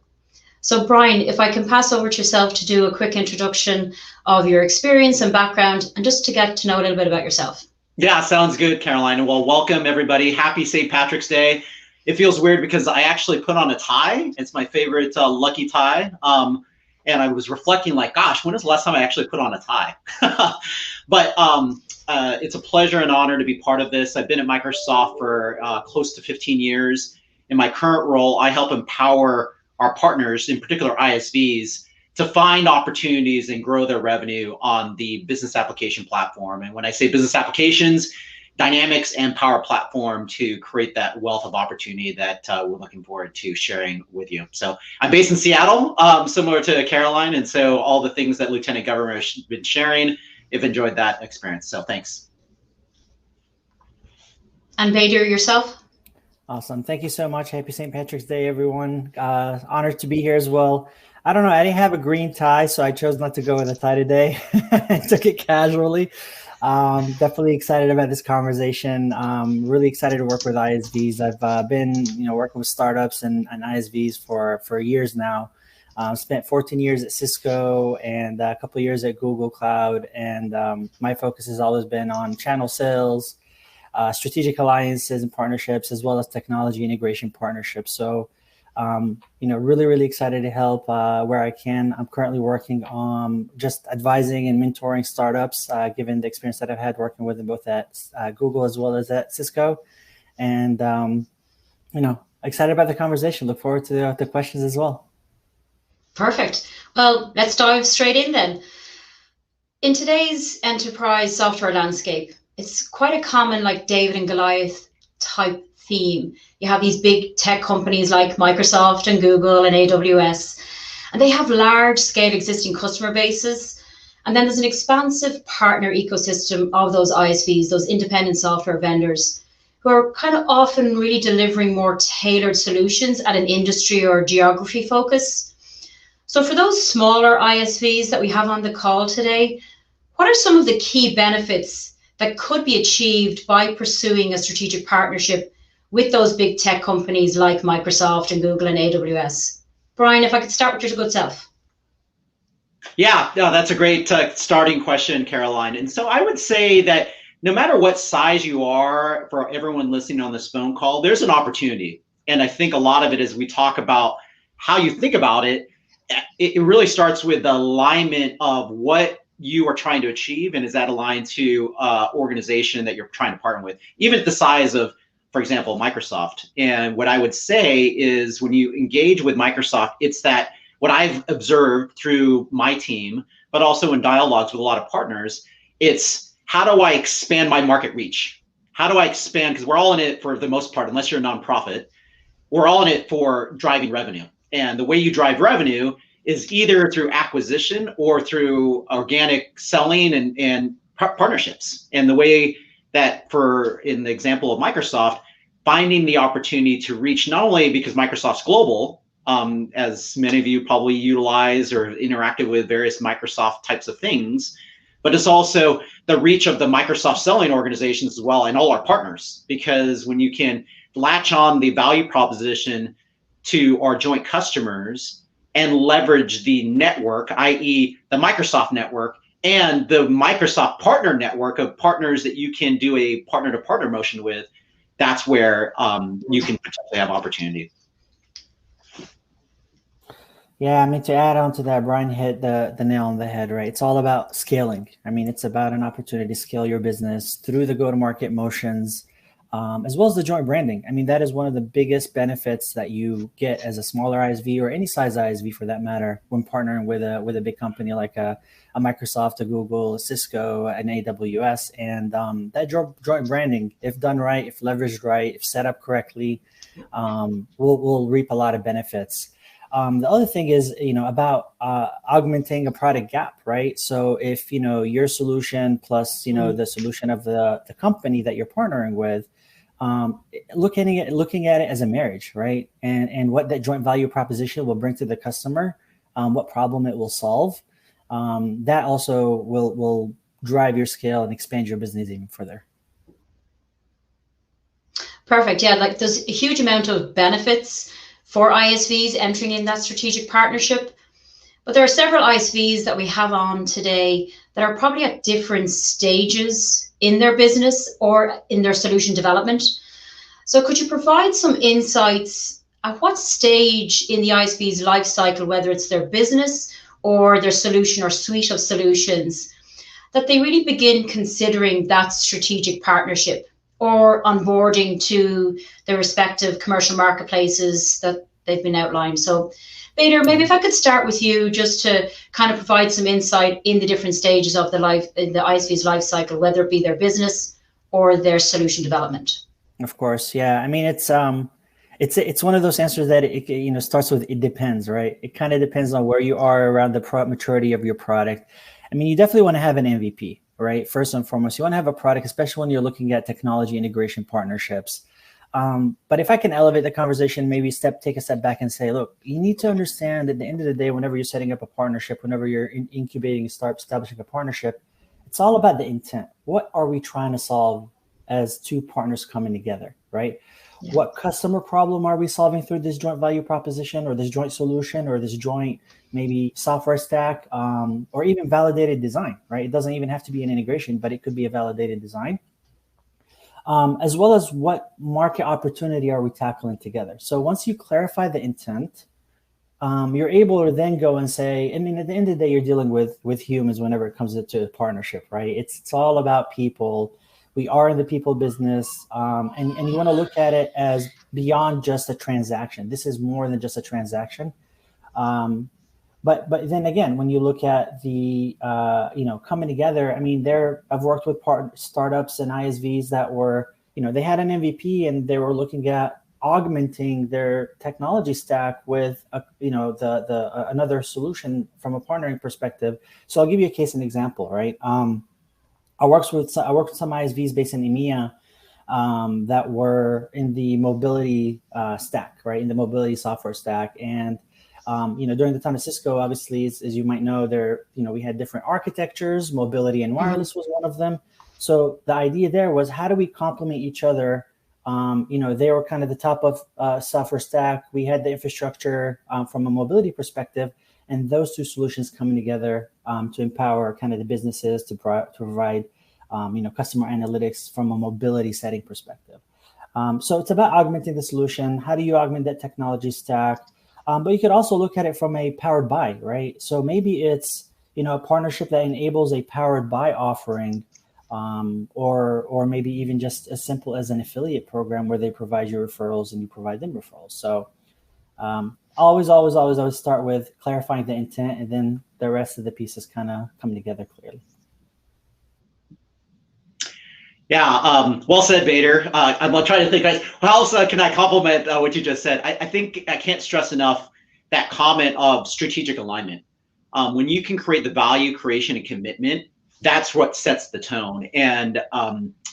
So Brian, if I can pass over to yourself to do a quick introduction of your experience and background, and just to get to know a little bit about yourself. Yeah, sounds good, Caroline. Well, welcome everybody. Happy St. Patrick's Day. It feels weird because I actually put on a tie. It's my favorite lucky tie. And I was reflecting like, gosh, when was the last time I actually put on a tie? But it's a pleasure and honor to be part of this. I've been at Microsoft for close to 15 years. In my current role, I help empower our partners, in particular ISVs, to find opportunities and grow their revenue on the business application platform. And when I say business applications, Dynamics and Power Platform, to create that wealth of opportunity that we're looking forward to sharing with you. So I'm based in Seattle, similar to Caroline, and so all the things that Lieutenant Governor has been sharing, I've enjoyed that experience. So thanks. And Bader, yourself? Awesome. Thank you so much. Happy St. Patrick's Day, everyone. Honored to be here as well. I don't know. I didn't have a green tie, so I chose not to go with a tie today. I took it casually. Definitely excited about this conversation. Really excited to work with ISVs. I've been, working with startups and ISVs for years now. Spent 14 years at Cisco and a couple of years at Google Cloud. And my focus has always been on channel sales, strategic alliances and partnerships, as well as technology integration partnerships. So, really, really excited to help where I can. I'm currently working on just advising and mentoring startups, given the experience that I've had working with them both at Google as well as at Cisco. And, excited about the conversation. Look forward to the questions as well. Perfect. Well, let's dive straight in then. In today's enterprise software landscape, it's quite a common like David and Goliath type theme. You have these big tech companies like Microsoft and Google and AWS, and they have large scale existing customer bases. And then there's an expansive partner ecosystem of those ISVs, those independent software vendors, who are kind of often really delivering more tailored solutions at an industry or geography focus. So for those smaller ISVs that we have on the call today, what are some of the key benefits that could be achieved by pursuing a strategic partnership with those big tech companies like Microsoft and Google and AWS? Brian, if I could start with your good self. Yeah, no, that's a great starting question, Caroline. And so I would say that no matter what size you are, for everyone listening on this phone call, there's an opportunity. And I think a lot of it, as we talk about how you think about it, it really starts with the alignment of what you are trying to achieve, and is that aligned to organization that you're trying to partner with, even at the size of, for example, Microsoft. And what I would say is, when you engage with Microsoft, it's that what I've observed through my team, but also in dialogues with a lot of partners, it's how do I expand my market reach? How do I expand? Because we're all in it for the most part, unless you're a nonprofit, we're all in it for driving revenue. And the way you drive revenue is either through acquisition or through organic selling and partnerships. And the way that, in the example of Microsoft, finding the opportunity to reach, not only because Microsoft's global, as many of you probably utilize or interacted with various Microsoft types of things, but it's also the reach of the Microsoft selling organizations as well, and all our partners. Because when you can latch on the value proposition to our joint customers and leverage the network, i.e. the Microsoft network, and the Microsoft partner network of partners that you can do a partner-to-partner motion with, that's where you can potentially have opportunity. Yeah, I mean, to add on to that, Brian hit the nail on the head, right? It's all about scaling. I mean, it's about an opportunity to scale your business through the go-to-market motions, as well as the joint branding. I mean, that is one of the biggest benefits that you get as a smaller ISV, or any size ISV for that matter, when partnering with a big company like a Microsoft, a Google, a Cisco, an AWS. And that joint branding, if done right, if leveraged right, if set up correctly, will reap a lot of benefits. The other thing is, about augmenting a product gap, right? So if, your solution plus, the solution of the company that you're partnering with, looking at it as a marriage, right? And what that joint value proposition will bring to the customer, what problem it will solve, that also will drive your scale and expand your business even further. Perfect. Yeah, like there's a huge amount of benefits for ISVs entering in that strategic partnership. But there are several ISVs that we have on today that are probably at different stages in their business or in their solution development. So could you provide some insights at what stage in the ISV's life cycle, whether it's their business or their solution or suite of solutions, that they really begin considering that strategic partnership or onboarding to their respective commercial marketplaces that they've been outlined? So, Bader, maybe if I could start with you, just to kind of provide some insight in the different stages of the ISV's life cycle, whether it be their business or their solution development. Of course, yeah. I mean, it's one of those answers that it starts with it depends, right? It kind of depends on where you are around the maturity of your product. I mean, you definitely want to have an MVP, right? First and foremost, you want to have a product, especially when you're looking at technology integration partnerships. But if I can elevate the conversation, maybe take a step back and say, look, you need to understand at the end of the day, whenever you're setting up a partnership, whenever you're incubating, start establishing a partnership, it's all about the intent. What are we trying to solve as two partners coming together, right? Yeah. What customer problem are we solving through this joint value proposition, or this joint solution, or this joint maybe software stack, or even validated design, right? It doesn't even have to be an integration, but it could be a validated design. As well as what market opportunity are we tackling together. So once you clarify the intent, you're able to then go and say, I mean, at the end of the day, you're dealing with humans whenever it comes to a partnership, right? It's all about people. We are in the people business, and you want to look at it as beyond just a transaction. This is more than just a transaction. But then again, when you look at the coming together, I mean, I've worked with startups and ISVs that were, they had an MVP and they were looking at augmenting their technology stack with another solution from a partnering perspective. So I'll give you a case and example, right? I worked with some ISVs based in EMEA that were in the mobility stack, right? In the mobility software stack. And during the time of Cisco, obviously, as you might know, we had different architectures. Mobility and wireless was one of them. So the idea there was, how do we complement each other? They were kind of the top of software stack. We had the infrastructure from a mobility perspective, and those two solutions coming together to empower kind of the businesses to provide customer analytics from a mobility setting perspective. So it's about augmenting the solution. How do you augment that technology stack? But you could also look at it from a powered by, right? So maybe it's, a partnership that enables a powered by offering, or maybe even just as simple as an affiliate program where they provide you referrals and you provide them referrals. So always start with clarifying the intent, and then the rest of the pieces kind of come together clearly. Yeah, well said, Vader. I'm trying to think, guys, how else can I compliment what you just said? I think I can't stress enough that comment of strategic alignment. When you can create the value creation and commitment, that's what sets the tone. And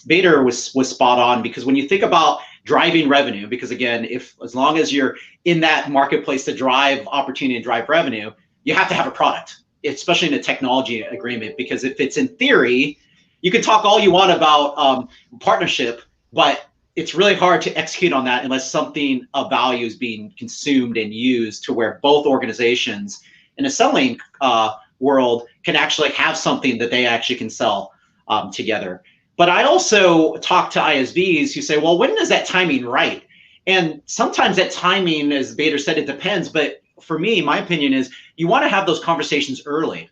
Vader was spot on, because when you think about driving revenue, because again, as long as you're in that marketplace to drive opportunity and drive revenue, you have to have a product, especially in a technology agreement, because if it's in theory, you can talk all you want about partnership, but it's really hard to execute on that unless something of value is being consumed and used to where both organizations in a selling world can actually have something that they actually can sell together. But I also talk to ISVs who say, well, when is that timing right? And sometimes that timing, as Vader said, it depends. But for me, my opinion is you want to have those conversations early,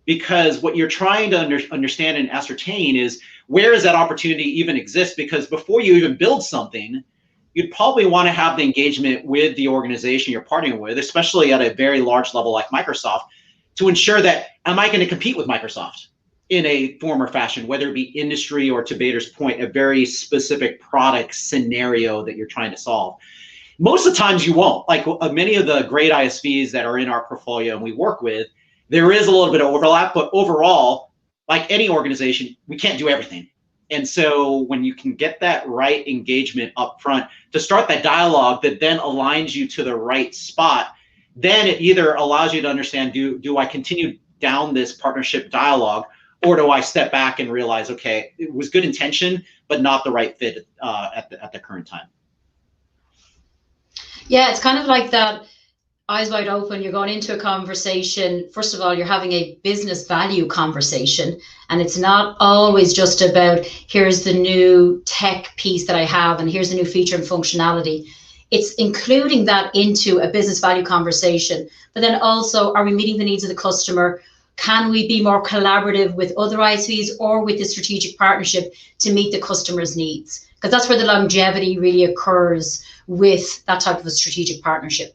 because what you're trying to understand and ascertain is, where does that opportunity even exist? Because before you even build something, you'd probably want to have the engagement with the organization you're partnering with, especially at a very large level like Microsoft, to ensure that, am I going to compete with Microsoft in a form or fashion, whether it be industry or, to Vader's point, a very specific product scenario that you're trying to solve. Most of the times you won't. Like many of the great ISVs that are in our portfolio and we work with, there is a little bit of overlap, but overall, like any organization, we can't do everything. And so when you can get that right engagement up front to start that dialogue that then aligns you to the right spot, then it either allows you to understand, do I continue down this partnership dialogue, or do I step back and realize, okay, it was good intention, but not the right fit at the current time. Yeah, it's kind of like that. Eyes wide open, you're going into a conversation. First of all, you're having a business value conversation, and it's not always just about, here's the new tech piece that I have and here's the new feature and functionality. It's including that into a business value conversation. But then also, are we meeting the needs of the customer? Can we be more collaborative with other ISVs or with the strategic partnership to meet the customer's needs? Because that's where the longevity really occurs with that type of a strategic partnership.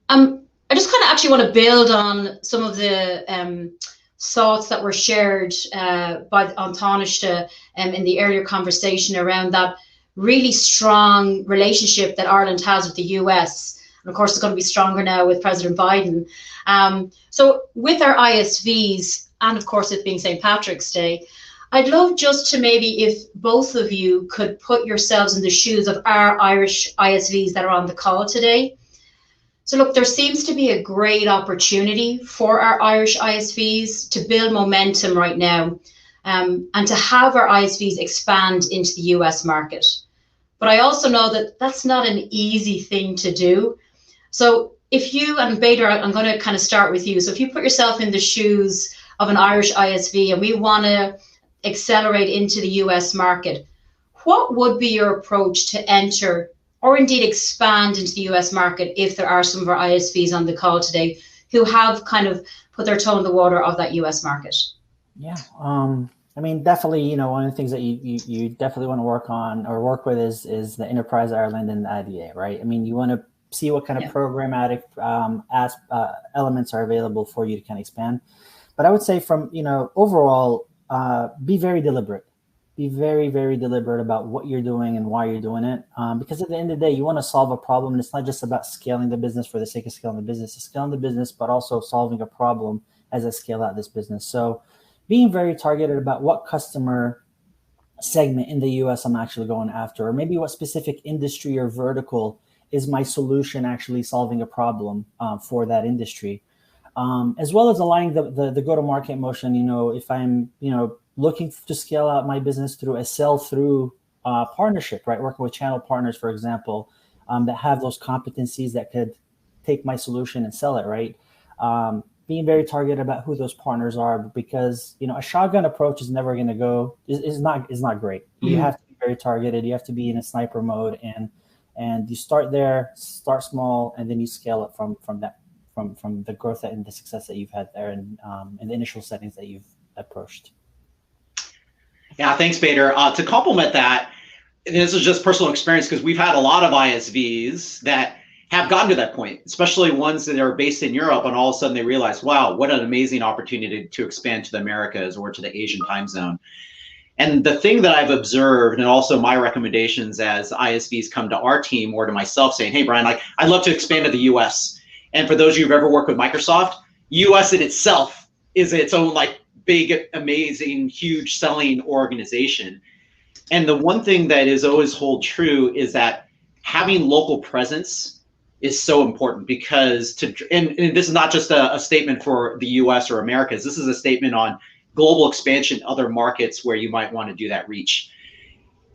I just kind of actually want to build on some of the thoughts that were shared by An Tánaiste in the earlier conversation around that really strong relationship that Ireland has with the US. And of course, it's going to be stronger now with President Biden. So with our ISVs, and of course, it being St. Patrick's Day, I'd love just to maybe, if both of you could put yourselves in the shoes of our Irish ISVs that are on the call today. So look, there seems to be a great opportunity for our Irish ISVs to build momentum right now, and to have our ISVs expand into the US market. But I also know that that's not an easy thing to do. So if you, and Vader, I'm going to kind of start with you. So if you put yourself in the shoes of an Irish ISV and we want to accelerate into the US market, what would be your approach to enter or indeed expand into the US market if there are some of our ISVs on the call today who have kind of put their toe in the water of that US market? Yeah, I mean, definitely, one of the things that you definitely want to work on or work with is the Enterprise Ireland and the IDA, right? I mean, you want to see what kind of programmatic elements are available for you to kind of expand. But I would say from, overall, be very deliberate. Be very, very deliberate about what you're doing and why you're doing it. Because at the end of the day, you want to solve a problem. And it's not just about scaling the business for the sake of scaling the business. It's scaling the business, but also solving a problem as I scale out this business. So being very targeted about what customer segment in the US I'm actually going after, or maybe what specific industry or vertical is my solution actually solving a problem for that industry. As well as aligning the go-to-market motion. If I'm, looking to scale out my business through a sell-through partnership, right? Working with channel partners, for example, that have those competencies that could take my solution and sell it, right? being very targeted about who those partners are, because a shotgun approach is never going to go is not great. You have to be very targeted. You have to be in a sniper mode, and you start there, start small, and then you scale up from the growth and the success that you've had there, and the initial settings that you've approached. Yeah, thanks, Bader. To complement that, and this is just personal experience, because we've had a lot of ISVs that have gotten to that point, especially ones that are based in Europe, and all of a sudden they realize, wow, what an amazing opportunity to expand to the Americas or to the Asian time zone. And the thing that I've observed, and also my recommendations as ISVs come to our team or to myself saying, hey, Brian, I'd love to expand to the US. And for those of you who've ever worked with Microsoft, US in itself is its own big, amazing, huge selling organization. And the one thing that is always hold true is that having local presence is so important, because and this is not just a statement for the US or Americas, this is a statement on global expansion, other markets where you might want to do that reach.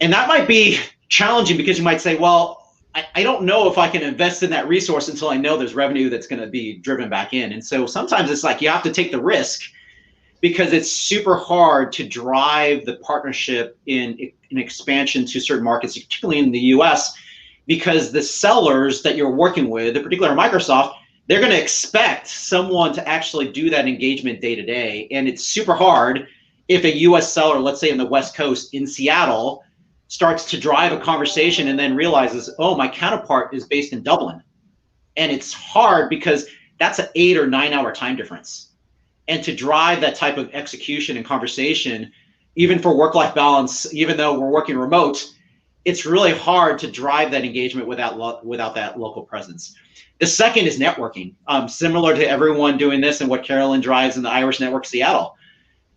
And that might be challenging, because you might say, well, I don't know if I can invest in that resource until I know there's revenue that's going to be driven back in. And so sometimes it's you have to take the risk, because it's super hard to drive the partnership in expansion to certain markets, particularly in the US, because the sellers that you're working with, in particular Microsoft, they're going to expect someone to actually do that engagement day to day. And it's super hard if a US seller, let's say in the West Coast in Seattle, starts to drive a conversation and then realizes, oh, my counterpart is based in Dublin. And it's hard because that's an 8 or 9 hour time difference. And to drive that type of execution and conversation, even for work-life balance, even though we're working remote, it's really hard to drive that engagement without that local presence. The second is networking. Similar to everyone doing this and what Carolyn drives in the Irish Network Seattle.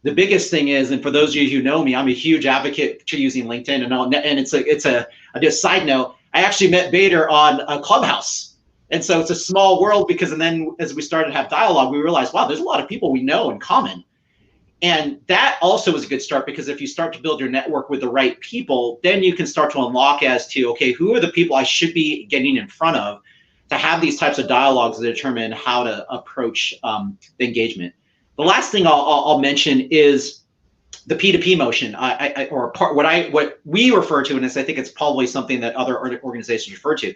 The biggest thing is, and for those of you who know me, I'm a huge advocate to using LinkedIn, and it's a side note. I actually met Bader on a Clubhouse, and so it's a small world, because and then as we started to have dialogue, we realized, wow, there's a lot of people we know in common. And that also is a good start, because if you start to build your network with the right people, then you can start to unlock as to, okay, who are the people I should be getting in front of to have these types of dialogues that determine how to approach the engagement. The last thing I'll mention is the P2P motion, what we refer to, and I think it's probably something that other organizations refer to,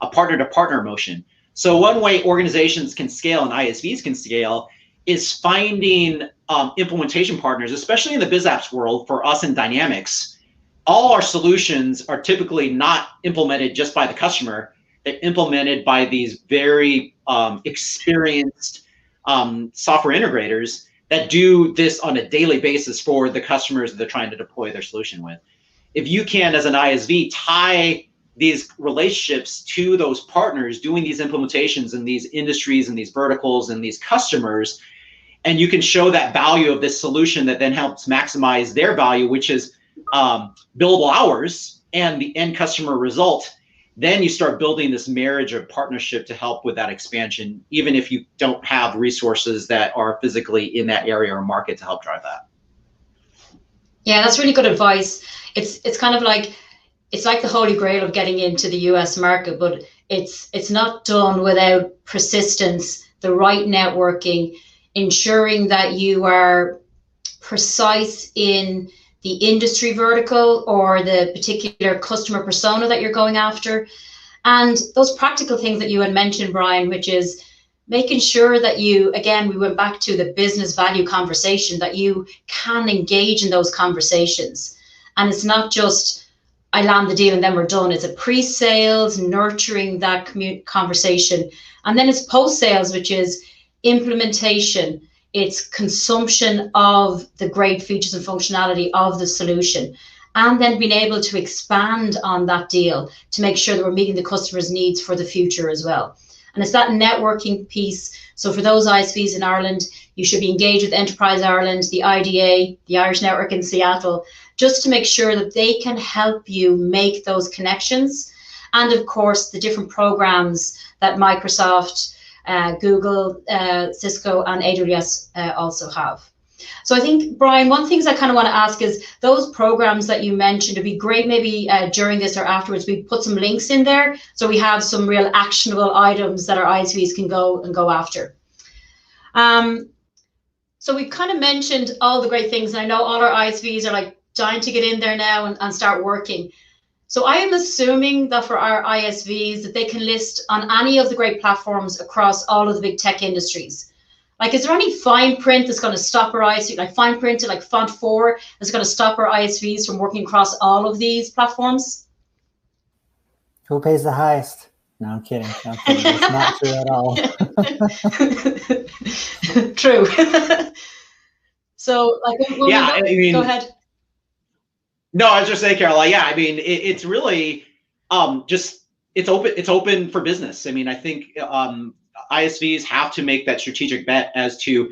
a partner-to-partner motion. So one way organizations can scale and ISVs can scale is finding implementation partners, especially in the BizApps world. For us in Dynamics, all our solutions are typically not implemented just by the customer. They're implemented by these very experienced software integrators that do this on a daily basis for the customers that they're trying to deploy their solution with. If you can, as an ISV, tie these relationships to those partners doing these implementations in these industries and these verticals and these customers, and you can show that value of this solution that then helps maximize their value, which is billable hours and the end customer result, then you start building this marriage of partnership to help with that expansion, even if you don't have resources that are physically in that area or market to help drive that. Yeah, that's really good advice. It's kind of it's like the holy grail of getting into the US market, but it's not done without persistence, the right networking, ensuring that you are precise in the industry vertical or the particular customer persona that you're going after. And those practical things that you had mentioned, Brian, which is making sure that you, again, we went back to the business value conversation, that you can engage in those conversations. And it's not just, I land the deal and then we're done. It's a pre-sales, nurturing that conversation. And then it's post-sales, which is implementation. It's consumption of the great features and functionality of the solution, and then being able to expand on that deal to make sure that we're meeting the customer's needs for the future as well. And it's that networking piece. So for those ISVs in Ireland, you should be engaged with Enterprise Ireland, the IDA, the Irish Network in Seattle, just to make sure that they can help you make those connections. And of course, the different programs that Microsoft, Google, Cisco, and AWS also have. So I think, Brian, one of the things I kind of want to ask is those programs that you mentioned, it'd be great maybe during this or afterwards, we put some links in there so we have some real actionable items that our ISVs can go after. So we've kind of mentioned all the great things, and I know all our ISVs are like dying to get in there now and start working. So I am assuming that for our ISVs that they can list on any of the great platforms across all of the big tech industries. Like, is there any fine print that's going to stop our ISV, like fine printed, like font 4, that's going to stop our ISVs from working across all of these platforms? Who pays the highest? No, I'm kidding. No, I'm kidding. It's not true at all. True. So, like, yeah, I mean, go ahead. No, I was just saying, Caroline. Yeah, I mean, it's really just it's open for business. I mean, I think ISVs have to make that strategic bet as to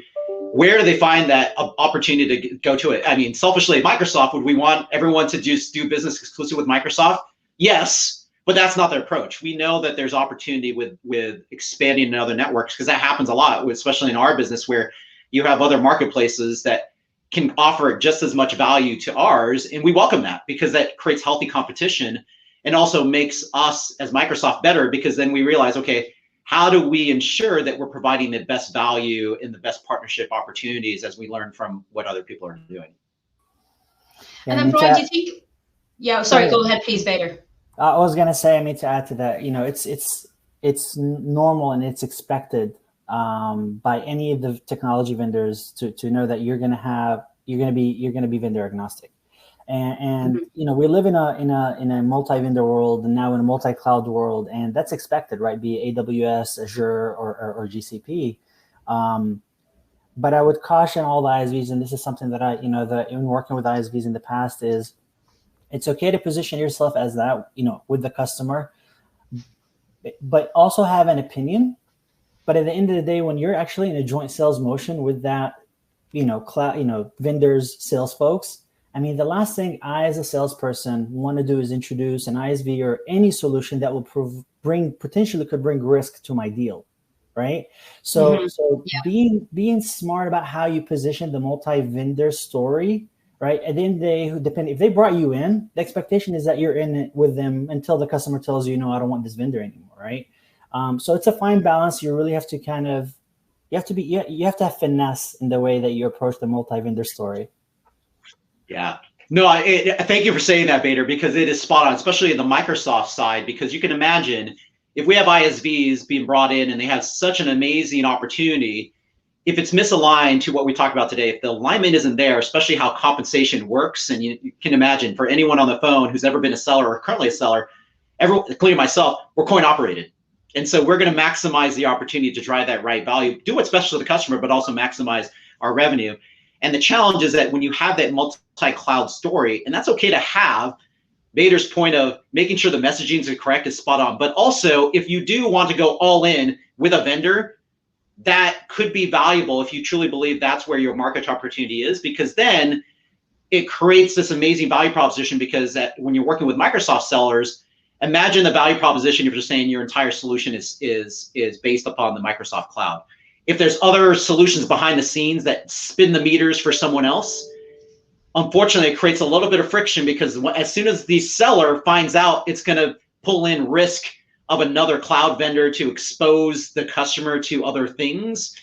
where do they find that opportunity to go to it. I mean, selfishly, Microsoft, would we want everyone to just do business exclusive with Microsoft? Yes. But that's not their approach. We know that there's opportunity with expanding in other networks, because that happens a lot, especially in our business, where you have other marketplaces that can offer just as much value to ours, and we welcome that because that creates healthy competition and also makes us as Microsoft better, because then we realize, okay, how do we ensure that we're providing the best value and the best partnership opportunities as we learn from what other people are doing? And then, Brian, do you think? Yeah, sorry, go ahead, please, Bader. I was gonna say, I mean, to add to that, you know, it's normal and it's expected by any of the technology vendors to know that you're gonna be vendor agnostic, and you know, we live in a multi-vendor world and now in a multi-cloud world, and that's expected, right? Be it AWS, Azure, or GCP. But I would caution all the ISVs, and this is something that that in working with ISVs in the past is, it's okay to position yourself as that, you know, with the customer, but also have an opinion. But at the end of the day, when you're actually in a joint sales motion with that, you know, vendors, sales folks, I mean, the last thing I, as a salesperson, want to do is introduce an ISV or any solution that will potentially could bring risk to my deal, right? So, being smart about how you position the multi-vendor story. Right. At the end of the day, if they brought you in, the expectation is that you're in it with them until the customer tells you, no, I don't want this vendor anymore. Right. So it's a fine balance. You really have to you have to have finesse in the way that you approach the multi-vendor story. Yeah. No, thank you for saying that, Bader, because it is spot on, especially in the Microsoft side, because you can imagine if we have ISVs being brought in and they have such an amazing opportunity, if it's misaligned to what we talked about today, if the alignment isn't there, especially how compensation works, and you can imagine for anyone on the phone who's ever been a seller or currently a seller, everyone, including myself, we're coin operated. And so we're going to maximize the opportunity to drive that right value, do what's best for the customer, but also maximize our revenue. And the challenge is that when you have that multi-cloud story, and that's okay to have, Bader's point of making sure the messaging is correct is spot on. But also, if you do want to go all in with a vendor, that could be valuable if you truly believe that's where your market opportunity is, because then it creates this amazing value proposition, because when you're working with Microsoft sellers, imagine the value proposition if you're saying your entire solution is based upon the Microsoft cloud. If there's other solutions behind the scenes that spin the meters for someone else, unfortunately, it creates a little bit of friction, because as soon as the seller finds out, it's going to pull in risk of another cloud vendor to expose the customer to other things.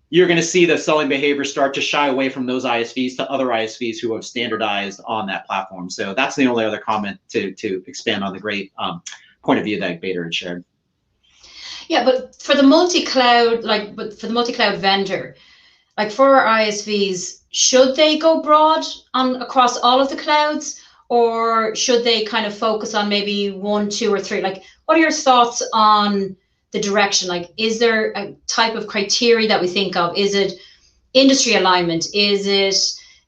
You're going to see the selling behavior start to shy away from those ISVs to other ISVs who have standardized on that platform. So that's the only other comment to expand on the great point of view that Bader had shared. Yeah, but for the multi-cloud, vendor, like for our ISVs, should they go broad across all of the clouds, or should they kind of focus on maybe 1, 2, or 3? Like, what are your thoughts on the direction? Like, is there a type of criteria that we think of? Is it industry alignment? Is it,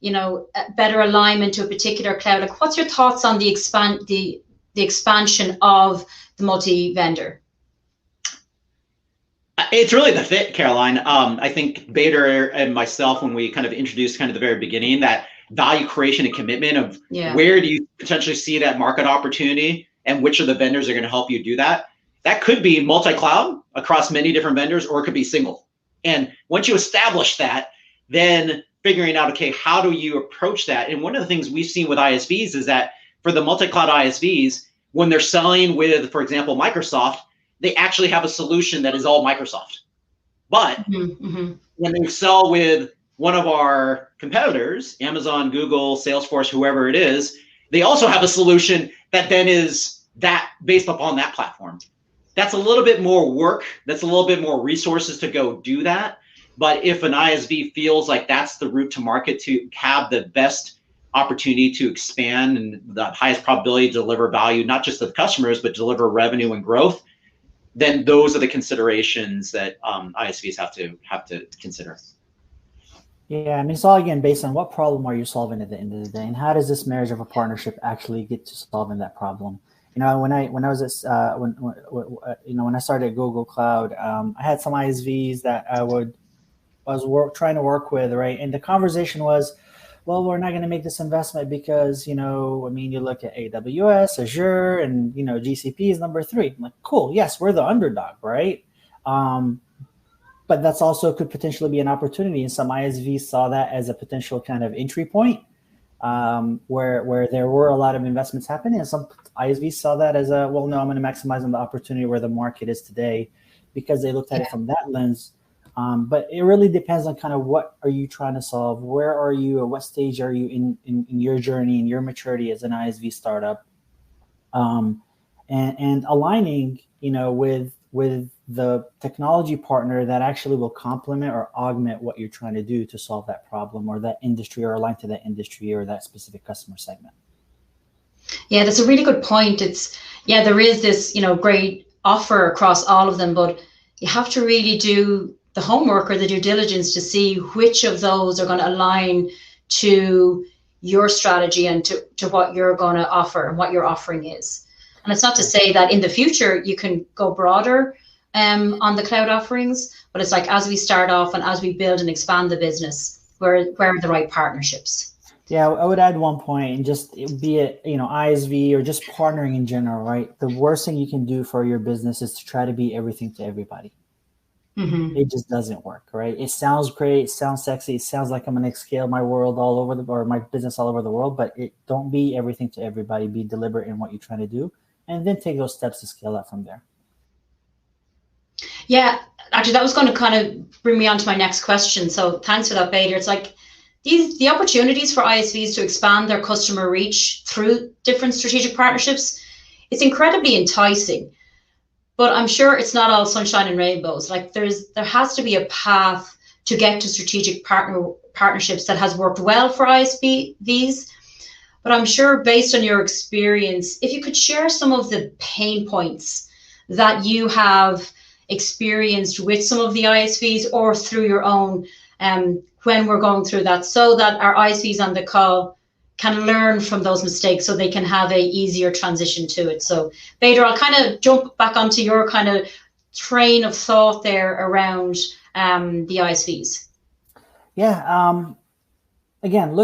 a better alignment to a particular cloud? Like, what's your thoughts on the expansion of the multi-vendor? It's really the fit, Caroline. I think Bader and myself, when we kind of introduced kind of the very beginning, that value creation and commitment of where do you potentially see that market opportunity and which of the vendors are going to help you do that. That could be multi-cloud across many different vendors, or it could be single. And once you establish that, then figuring out, okay, how do you approach that? And one of the things we've seen with ISVs is that for the multi-cloud ISVs, when they're selling with, for example, Microsoft, they actually have a solution that is all Microsoft. But when they sell with one of our competitors, Amazon, Google, Salesforce, whoever it is, they also have a solution that then is that based upon that platform. That's a little bit more work. That's a little bit more resources to go do that. But if an ISV feels like that's the route to market to have the best opportunity to expand and the highest probability to deliver value, not just to the customers, but deliver revenue and growth, then those are the considerations that ISVs have to consider. Yeah, I mean, it's all again based on what problem are you solving at the end of the day, and how does this marriage of a partnership actually get to solving that problem? You know, when I was at, when I started at Google Cloud, I had some ISVs that I was trying to work with, right? And the conversation was, well, we're not going to make this investment because, you know, I mean, you look at AWS, Azure, and, you know, GCP is number 3. I'm like, cool, yes, we're the underdog, right? But that's also could potentially be an opportunity. And some ISVs saw that as a potential kind of entry point where there were a lot of investments happening. And some ISVs saw that as a, well, no, I'm going to maximize on the opportunity where the market is today because they looked at it from that lens. But it really depends on kind of what are you trying to solve? Where are you or what stage are you in your journey and your maturity as an ISV startup? And aligning, you know, with the technology partner that actually will complement or augment what you're trying to do to solve that problem or that industry or align to that industry or that specific customer segment. Yeah, that's a really good point. There is this, you know, great offer across all of them, but you have to really do the homework or the due diligence to see which of those are going to align to your strategy and to what you're going to offer and what your offering is. And it's not to say that in the future you can go broader on the cloud offerings, but it's like as we start off and as we build and expand the business, where are the right partnerships? Yeah, I would add one point, and just be it, you know, ISV or just partnering in general, right? The worst thing you can do for your business is to try to be everything to everybody. Mm-hmm. It just doesn't work, right? It sounds great, it sounds sexy, it sounds like I'm going to scale my world all over or my business all over the world, but don't be everything to everybody. Be deliberate in what you're trying to do, and then take those steps to scale up from there. Yeah, actually, that was going to kind of bring me on to my next question. So thanks for that, Bader. It's like the opportunities for ISVs to expand their customer reach through different strategic partnerships, it's incredibly enticing. But I'm sure it's not all sunshine and rainbows. Like there has to be a path to get to strategic partnerships that has worked well for ISVs. But I'm sure based on your experience, if you could share some of the pain points that you have experienced with some of the ISVs or through your own when we're going through that, so that our ISVs on the call can learn from those mistakes so they can have a easier transition to it. So Bader, I'll kind of jump back onto your kind of train of thought there around the ISVs. Yeah. Again,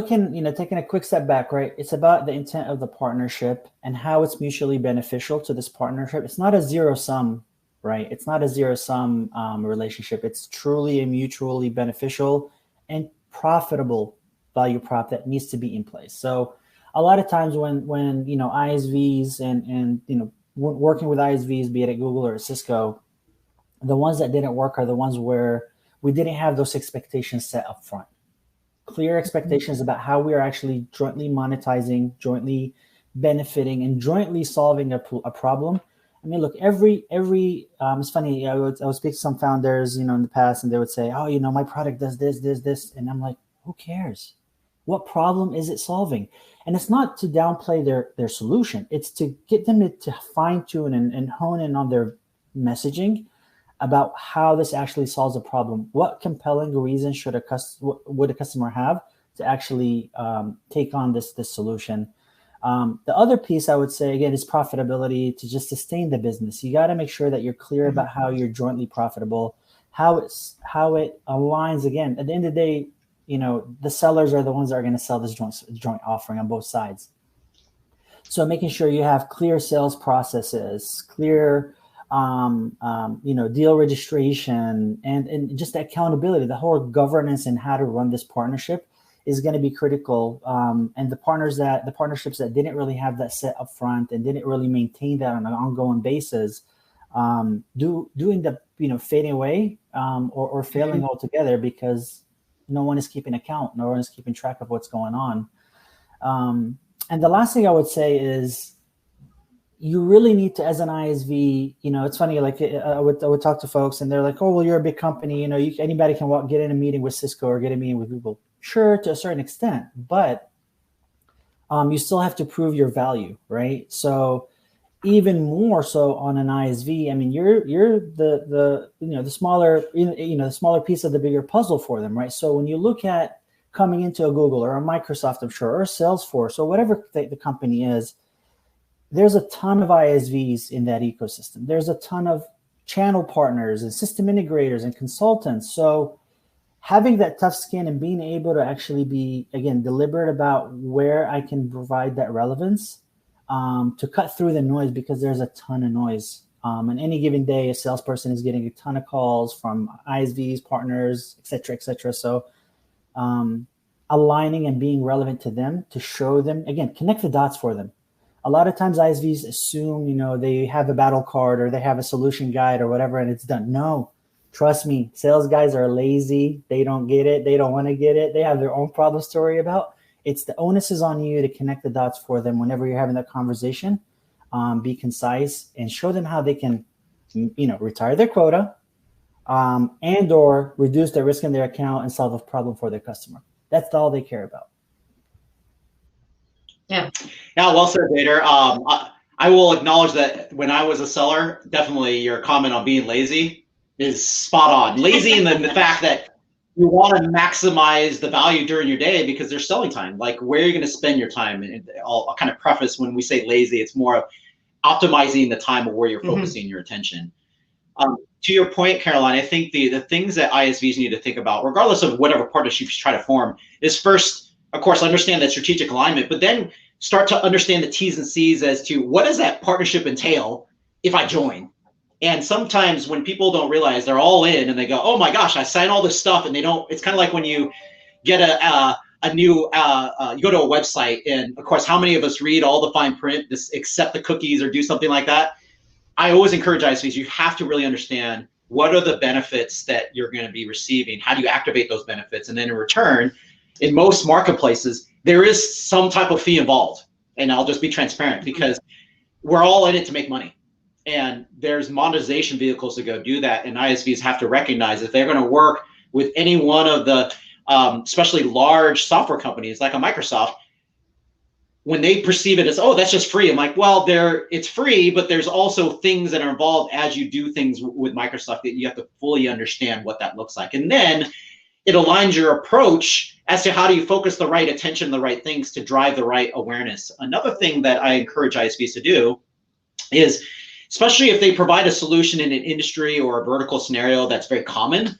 taking a quick step back, right? It's about the intent of the partnership and how it's mutually beneficial to this partnership. It's not a zero sum, right? It's not a zero sum relationship. It's truly a mutually beneficial and profitable value prop that needs to be in place. So a lot of times when you know, ISVs and you know, working with ISVs, be it at Google or at Cisco, the ones that didn't work are the ones where we didn't have those expectations set up front. Clear expectations about how we are actually jointly monetizing, jointly benefiting, and jointly solving a problem. I mean, look, every it's funny. I would speak to some founders, you know, in the past, and they would say, "Oh, you know, my product does this," and I'm like, "Who cares? What problem is it solving?" And it's not to downplay their solution. It's to get them to fine tune and hone in on their messaging about how this actually solves a problem. What compelling reason would a customer have to actually take on this solution? The other piece I would say, again, is profitability to just sustain the business. You got to make sure that you're clear about how you're jointly profitable, how it aligns. Again, at the end of the day, you know, the sellers are the ones that are going to sell this joint offering on both sides. So making sure you have clear sales processes, clear deal registration, and just accountability, the whole governance and how to run this partnership is going to be critical. And the partnerships that didn't really have that set up front and didn't really maintain that on an ongoing basis, do end up, fading away or failing altogether because no one is keeping account, no one is keeping track of what's going on. And the last thing I would say is you really need to, as an ISV, it's funny, like I would talk to folks and they're like, oh, well, you're a big company, anybody can get in a meeting with Cisco or get a meeting with Google. Sure, to a certain extent, but you still have to prove your value, right? So even more so on an ISV, I mean, you're the smaller, the smaller piece of the bigger puzzle for them, right? So when you look at coming into a Google or a Microsoft, I'm sure, or Salesforce or whatever the company is, there's a ton of ISVs in that ecosystem. There's a ton of channel partners and system integrators and consultants. So having that tough skin and being able to actually be, again, deliberate about where I can provide that relevance to cut through the noise, because there's a ton of noise. On any given day, a salesperson is getting a ton of calls from ISVs, partners, et cetera, et cetera. So aligning and being relevant to them to show them, again, connect the dots for them. A lot of times ISVs assume, they have a battle card or they have a solution guide or whatever, and it's done. No, trust me, sales guys are lazy. They don't get it. They don't want to get it. They have their own problem to worry about. It's the onus is on you to connect the dots for them whenever you're having that conversation. Be concise and show them how they can, retire their quota and or reduce their risk in their account and solve a problem for their customer. That's all they care about. Yeah, well said, Vader. I will acknowledge that when I was a seller, definitely your comment on being lazy is spot on. Lazy in the fact that you want to maximize the value during your day because there's selling time. Like, where are you going to spend your time? And I'll kind of preface when we say lazy, it's more of optimizing the time of where you're focusing your attention. To your point, Caroline, I think the things that ISVs need to think about, regardless of whatever partnerships you try to form, is first, of course, understand that strategic alignment, but then start to understand the T's and C's as to what does that partnership entail if I join. And sometimes when people don't realize, they're all in and they go, oh my gosh, I signed all this stuff, and they don't. It's kind of like when you get a new you go to a website, and of course, how many of us read all the fine print, just accept the cookies or do something like that? I always encourage ISVs, you have to really understand what are the benefits that you're going to be receiving. How do you activate those benefits? And then in return, in most marketplaces, there is some type of fee involved. And I'll just be transparent because we're all in it to make money. And there's monetization vehicles to go do that. And ISVs have to recognize if they're going to work with any one of the, especially large software companies like a Microsoft, when they perceive it as, oh, that's just free. I'm like, well, it's free, but there's also things that are involved as you do things with Microsoft that you have to fully understand what that looks like. And then it aligns your approach as to how do you focus the right attention, the right things to drive the right awareness. Another thing that I encourage ISVs to do is, especially if they provide a solution in an industry or a vertical scenario that's very common,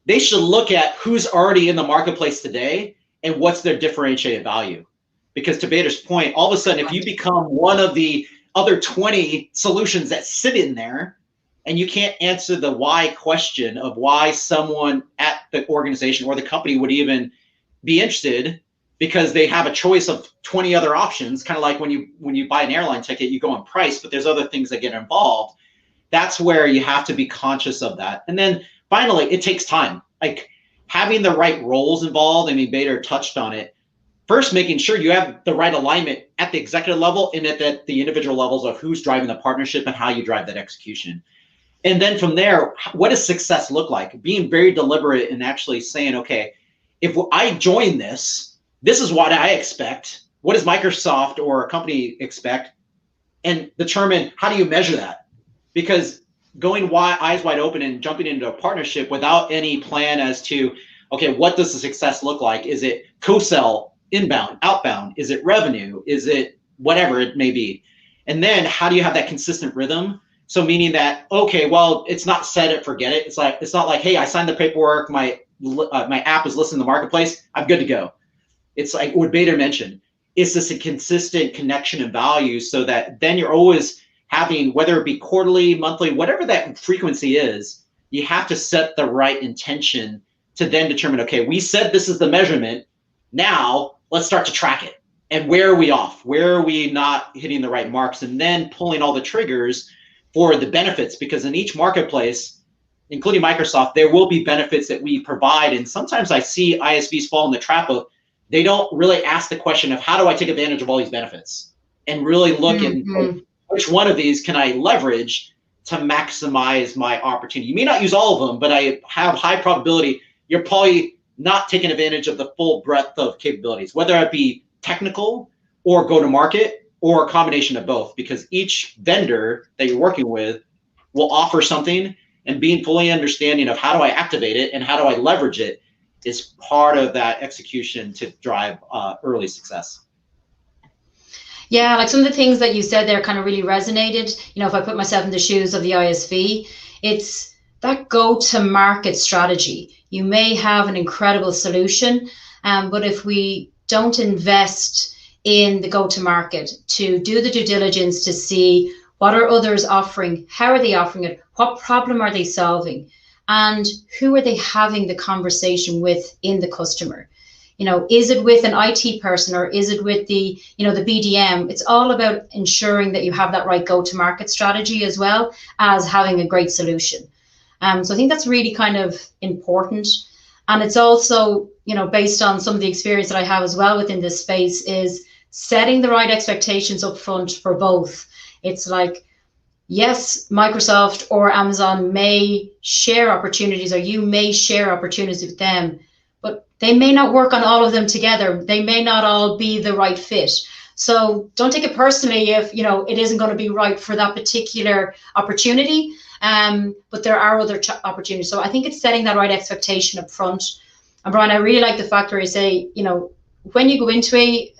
they should look at who's already in the marketplace today and what's their differentiated value. Because to Vader's point, all of a sudden, if you become one of the other 20 solutions that sit in there, and you can't answer the why question of why someone at the organization or the company would even be interested, because they have a choice of 20 other options, kind of like when you buy an airline ticket, you go on price, but there's other things that get involved. That's where you have to be conscious of that. And then finally, it takes time. Like having the right roles involved, I mean, Vader touched on it. First, making sure you have the right alignment at the executive level and at the individual levels of who's driving the partnership and how you drive that execution. And then from there, what does success look like? Being very deliberate and actually saying, okay, if I join this is what I expect. What does Microsoft or a company expect? And determine, how do you measure that? Because going eyes wide open and jumping into a partnership without any plan as to, okay, what does the success look like? Is it co-sell, inbound, outbound? Is it revenue? Is it whatever it may be? And then how do you have that consistent rhythm? So meaning that, okay, well, it's not set it, forget it. It's not like, hey, I signed the paperwork, my app is listed in the marketplace, I'm good to go. It's like what Vader mentioned. It's just a consistent connection and value, so that then you're always having, whether it be quarterly, monthly, whatever that frequency is, you have to set the right intention to then determine, okay, we said this is the measurement. Now let's start to track it. And where are we off? Where are we not hitting the right marks? And then pulling all the triggers for the benefits, because in each marketplace, including Microsoft, there will be benefits that we provide. And sometimes I see ISVs fall in the trap of, they don't really ask the question of, how do I take advantage of all these benefits? And really look at which one of these can I leverage to maximize my opportunity. You may not use all of them, but I have high probability you're probably not taking advantage of the full breadth of capabilities, whether it be technical or go to market or a combination of both, because each vendor that you're working with will offer something, and being fully understanding of how do I activate it and how do I leverage it is part of that execution to drive early success. Yeah, like some of the things that you said there kind of really resonated. You know, if I put myself in the shoes of the ISV, it's that go-to-market strategy. You may have an incredible solution, but if we don't invest in the go-to-market to do the due diligence to see what are others offering, how are they offering it, what problem are they solving, and who are they having the conversation with in the customer? You know, is it with an IT person or is it with the, you know, the BDM? It's all about ensuring that you have that right go-to-market strategy as well as having a great solution. So I think that's really kind of important. And it's also, you know, based on some of the experience that I have as well within this space, is setting the right expectations up front for both. It's like, yes, Microsoft or Amazon may share opportunities, or you may share opportunities with them, but they may not work on all of them together. They may not all be the right fit. So don't take it personally if, you know, it isn't going to be right for that particular opportunity. But there are other opportunities. So I think it's setting that right expectation up front. And Brian, I really like the fact where you say, you know, when you go into a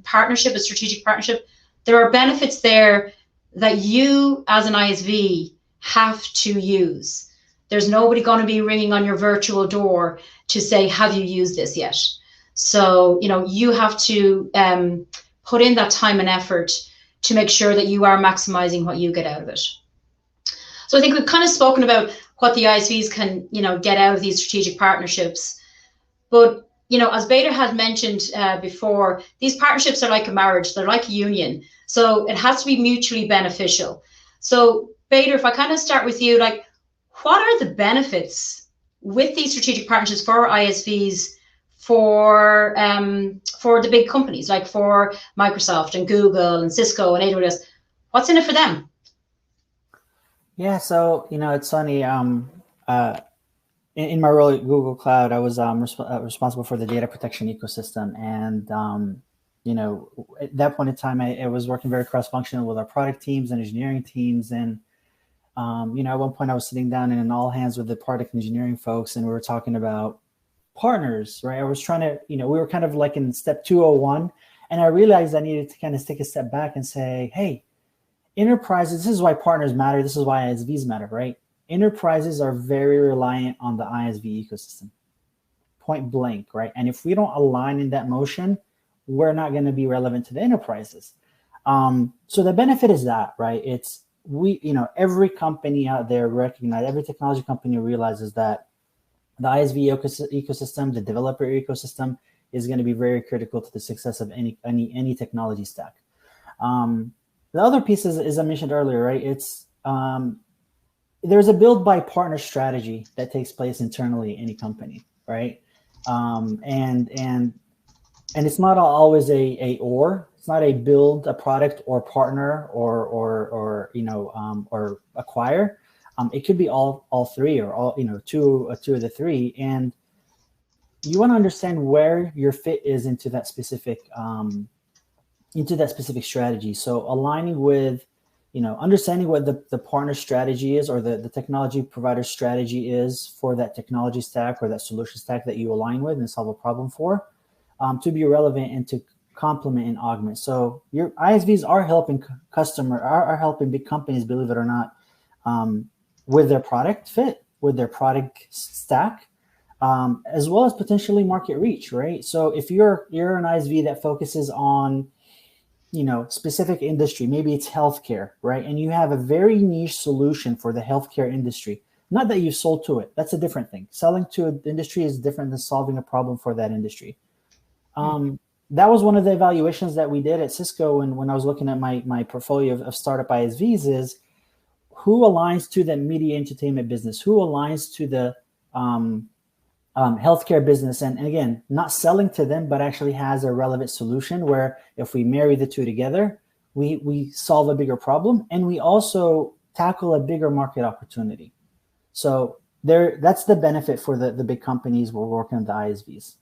partnership, a strategic partnership, there are benefits there that you as an ISV have to use. There's nobody going to be ringing on your virtual door to say, have you used this yet? So, you know, you have to put in that time and effort to make sure that you are maximizing what you get out of it. So I think we've kind of spoken about what the ISVs can, you know, get out of these strategic partnerships. But, you know, as Bader had mentioned before, these partnerships are like a marriage. They're like a union. So it has to be mutually beneficial. So Bader, if I kind of start with you, like, what are the benefits with these strategic partnerships for ISVs for the big companies, like for Microsoft and Google and Cisco and AWS? What's in it for them? Yeah, so, you know, it's funny. In my role at Google Cloud, I was responsible for the data protection ecosystem. And, you know, at that point in time, I was working very cross-functional with our product teams and engineering teams. And, you know, at one point I was sitting down in an all hands with the product engineering folks, and we were talking about partners, right? I was trying to, you know, we were kind of like in step 201, and I realized I needed to kind of take a step back and say, hey, enterprises, this is why partners matter. This is why ISVs matter, right? Enterprises are very reliant on the ISV ecosystem, point blank, right? And if we don't align in that motion, we're not going to be relevant to the enterprises. So the benefit is that, right? It's you know, every company out there recognize, every technology company realizes that the ISV ecosystem, the developer ecosystem, is going to be very critical to the success of any technology stack. The other piece is, as I mentioned earlier, right? It's there's a build by partner strategy that takes place internally in any company, right? And it's not always it's not a build a product or partner or you know or acquire. It could be all three, or all, you know, two of the three, and you want to understand where your fit is into that specific strategy. So aligning with, you know, understanding what the partner strategy is, or the technology provider strategy is for that technology stack or that solution stack that you align with and solve a problem for, to be relevant and to complement and augment. So your ISVs are helping are helping big companies, believe it or not, with their product fit, with their product stack, as well as potentially market reach, right? So if you're an ISV that focuses on, you know, specific industry, maybe it's healthcare, right? And you have a very niche solution for the healthcare industry. Not that you've sold to it. That's a different thing. Selling to an industry is different than solving a problem for that industry. That was one of the evaluations that we did at Cisco. And when I was looking at my portfolio of startup ISVs, is who aligns to the media entertainment business, who aligns to the healthcare business, and again, not selling to them, but actually has a relevant solution where if we marry the two together, we solve a bigger problem, and we also tackle a bigger market opportunity. So that's the benefit for the big companies we're working with, the ISVs.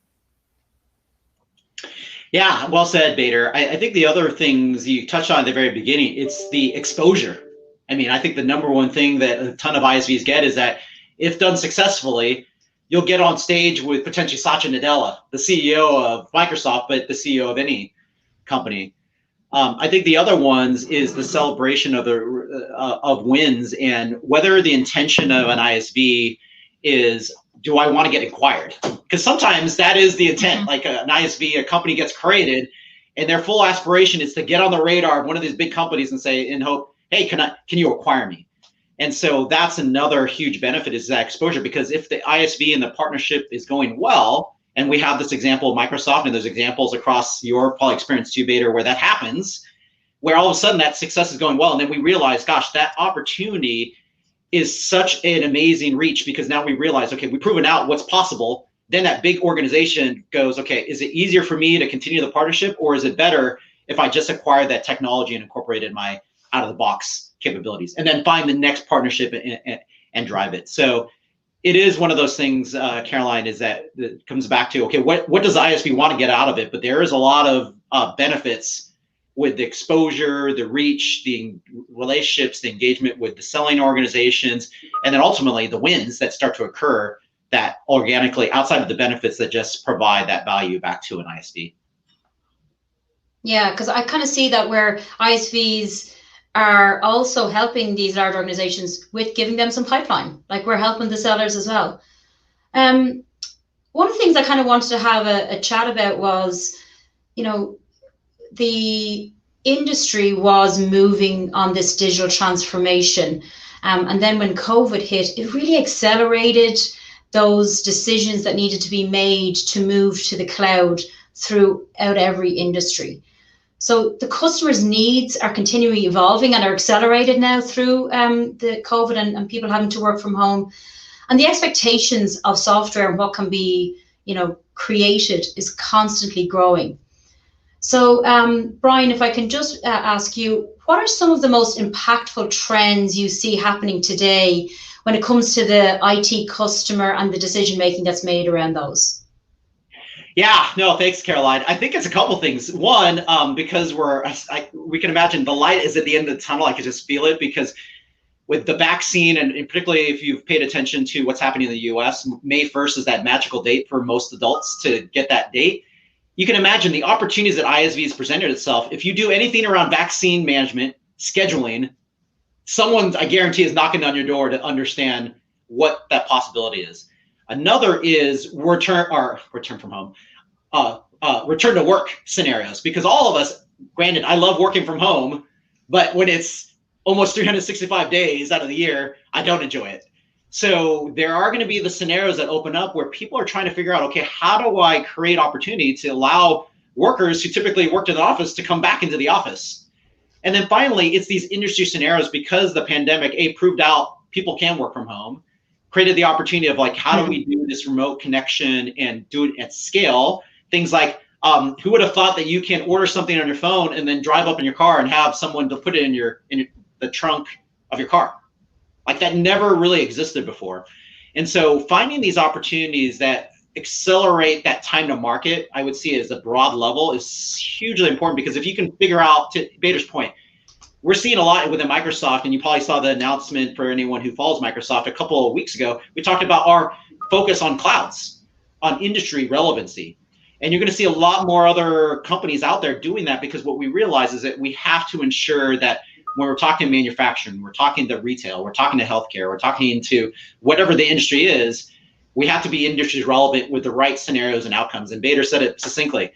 Yeah, well said, Bader. I think the other things you touched on at the very beginning, it's the exposure. I mean, I think the number one thing that a ton of ISVs get is that if done successfully, you'll get on stage with potentially Satya Nadella, the CEO of Microsoft, but the CEO of any company. I think the other ones is the celebration of wins, and whether the intention of an ISV is, do I want to get acquired? Because sometimes that is the intent. Like an ISV, a company gets created, and their full aspiration is to get on the radar of one of these big companies and say, in hope, hey, can you acquire me? And so that's another huge benefit, is that exposure, because if the ISV and the partnership is going well, and we have this example of Microsoft, and there's examples across your probably experience too, Bader, where that happens, where all of a sudden that success is going well, and then we realize, gosh, that opportunity is such an amazing reach, because now we realize, okay, we've proven out what's possible. Then that big organization goes, okay, is it easier for me to continue the partnership, or is it better if I just acquire that technology and incorporate it in my out-of-the-box capabilities, and then find the next partnership and drive it? So it is one of those things, Caroline, is that it comes back to, okay, what does ISV want to get out of it? But there is a lot of benefits with the exposure, the reach, the relationships, the engagement with the selling organizations, and then ultimately the wins that start to occur that organically, outside of the benefits that just provide that value back to an ISV. Yeah, because I kind of see that where ISVs are also helping these large organizations with giving them some pipeline, like we're helping the sellers as well. One of the things I kind of wanted to have a chat about was, the industry was moving on this digital transformation. And then when COVID hit, it really accelerated those decisions that needed to be made to move to the cloud throughout every industry. So the customer's needs are continually evolving and are accelerated now through the COVID and people having to work from home. And the expectations of software and what can be, created is constantly growing. So Brian, if I can just ask you, what are some of the most impactful trends you see happening today when it comes to the IT customer and the decision-making that's made around those? Yeah, no, thanks, Caroline. I think it's a couple things. One, because we can imagine the light is at the end of the tunnel. I could just feel it, because with the vaccine, and particularly if you've paid attention to what's happening in the US, May 1st is that magical date for most adults to get that date. You can imagine the opportunities that ISV has presented itself. If you do anything around vaccine management, scheduling, someone, I guarantee, is knocking on your door to understand what that possibility is. Another is return from home, return to work scenarios, because all of us, granted, I love working from home, but when it's almost 365 days out of the year, I don't enjoy it. So there are going to be the scenarios that open up where people are trying to figure out, okay, how do I create opportunity to allow workers who typically worked in the office to come back into the office? And then finally, it's these industry scenarios, because the pandemic, proved out people can work from home, created the opportunity of, like, how do we do this remote connection and do it at scale? Things like, who would have thought that you can order something on your phone and then drive up in your car and have someone to put it in the trunk of your car? Like, that never really existed before. And so finding these opportunities that accelerate that time to market, I would see as a broad level, is hugely important, because if you can figure out, to Bader's point, we're seeing a lot within Microsoft, and you probably saw the announcement for anyone who follows Microsoft a couple of weeks ago. We talked about our focus on clouds, on industry relevancy. And you're going to see a lot more other companies out there doing that, because what we realize is that we have to ensure that when we're talking manufacturing, we're talking to retail, we're talking to healthcare, we're talking to whatever the industry is, we have to be industry relevant with the right scenarios and outcomes. And Bader said it succinctly.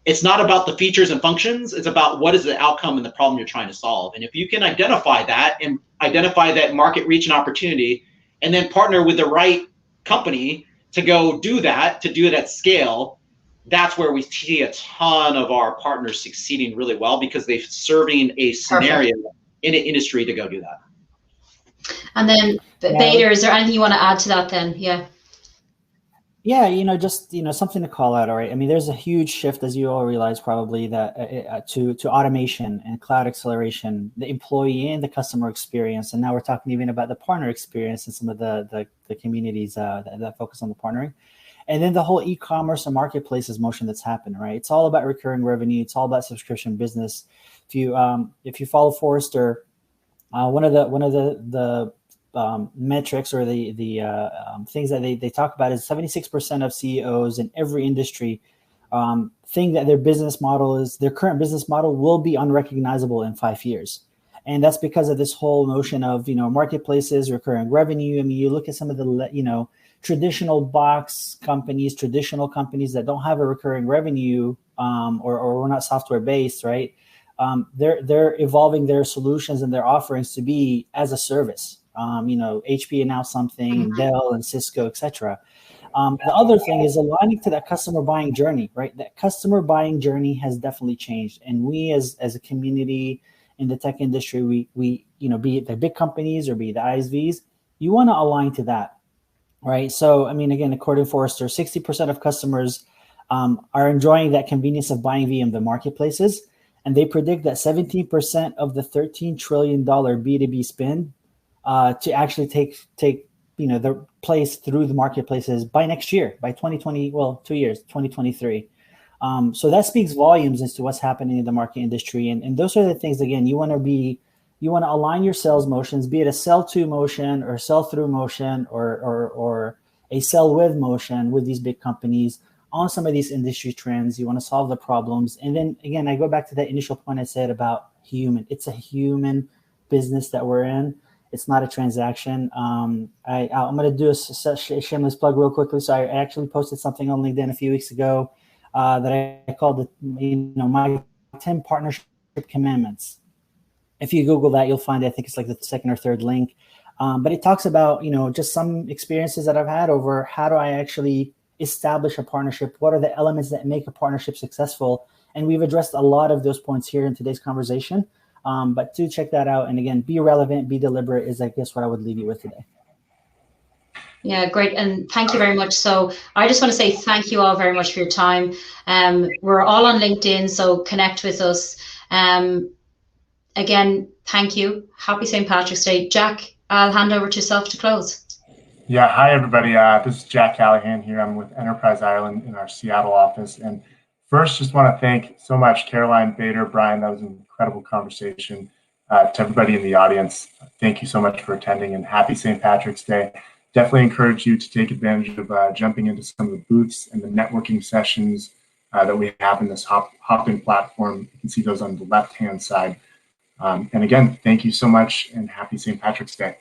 It's not about the features and functions, it's about what is the outcome and the problem you're trying to solve. And if you can identify that and identify that market reach and opportunity, and then partner with the right company to go do that, to do it at scale, that's where we see a ton of our partners succeeding really well, because they're serving a scenario in an industry to go do that. And then, Bader, is there anything you want to add to that then? Yeah. Yeah, just something to call out. All right, I mean, there's a huge shift, as you all realize probably, that to automation and cloud acceleration, the employee and the customer experience, and now we're talking even about the partner experience and some of the communities that focus on the partnering, and then the whole e-commerce and marketplaces motion that's happened. Right, it's all about recurring revenue. It's all about subscription business. If you follow Forrester, one of the metrics or the things that they talk about is 76% of CEOs in every industry think that their current business model will be unrecognizable in 5 years. And that's because of this whole notion of, marketplaces, recurring revenue. I mean, you look at some of the, traditional box companies, traditional companies that don't have a recurring revenue or we're not software based, right? They're evolving their solutions and their offerings to be as a service. HP announced something, and Dell and Cisco, etc. The other thing is aligning to that customer buying journey, right? That customer buying journey has definitely changed, and we as a community in the tech industry, we be it the big companies or be it the ISVs, you want to align to that, right? So, I mean, again, according to Forrester, 60% of customers are enjoying that convenience of buying via the marketplaces, and they predict that 17% of the $13 trillion B2B spend to actually take the place through the marketplaces by next year, by 2020, 2 years, 2023. So that speaks volumes as to what's happening in the market industry. And those are the things, again, you want to align your sales motions, be it a sell to motion or sell through motion or a sell with motion with these big companies on some of these industry trends. You want to solve the problems. And then again, I go back to that initial point I said about human. It's a human business that we're in. It's not a transaction. I'm going to do a shameless plug real quickly. So I actually posted something on LinkedIn a few weeks ago that I called my 10 partnership commandments. If you Google that, you'll find it. I think it's like the second or third link. But it talks about, just some experiences that I've had over how do I actually establish a partnership? What are the elements that make a partnership successful? And we've addressed a lot of those points here in today's conversation. But do check that out. And again, be relevant, be deliberate is, I guess, what I would leave you with today. Yeah, great. And thank you very much. So I just want to say thank you all very much for your time. We're all on LinkedIn, so connect with us. Again, thank you. Happy St. Patrick's Day. Jack, I'll hand over to yourself to close. Yeah, hi, everybody. This is Jack Callahan here. I'm with Enterprise Ireland in our Seattle office. And first, just want to thank so much Caroline, Bader, Brian. That was an incredible conversation. To everybody in the audience, thank you so much for attending, and happy St. Patrick's Day. Definitely encourage you to take advantage of jumping into some of the booths and the networking sessions that we have in this Hop-In platform. You can see those on the left-hand side. And again, thank you so much, and happy St. Patrick's Day.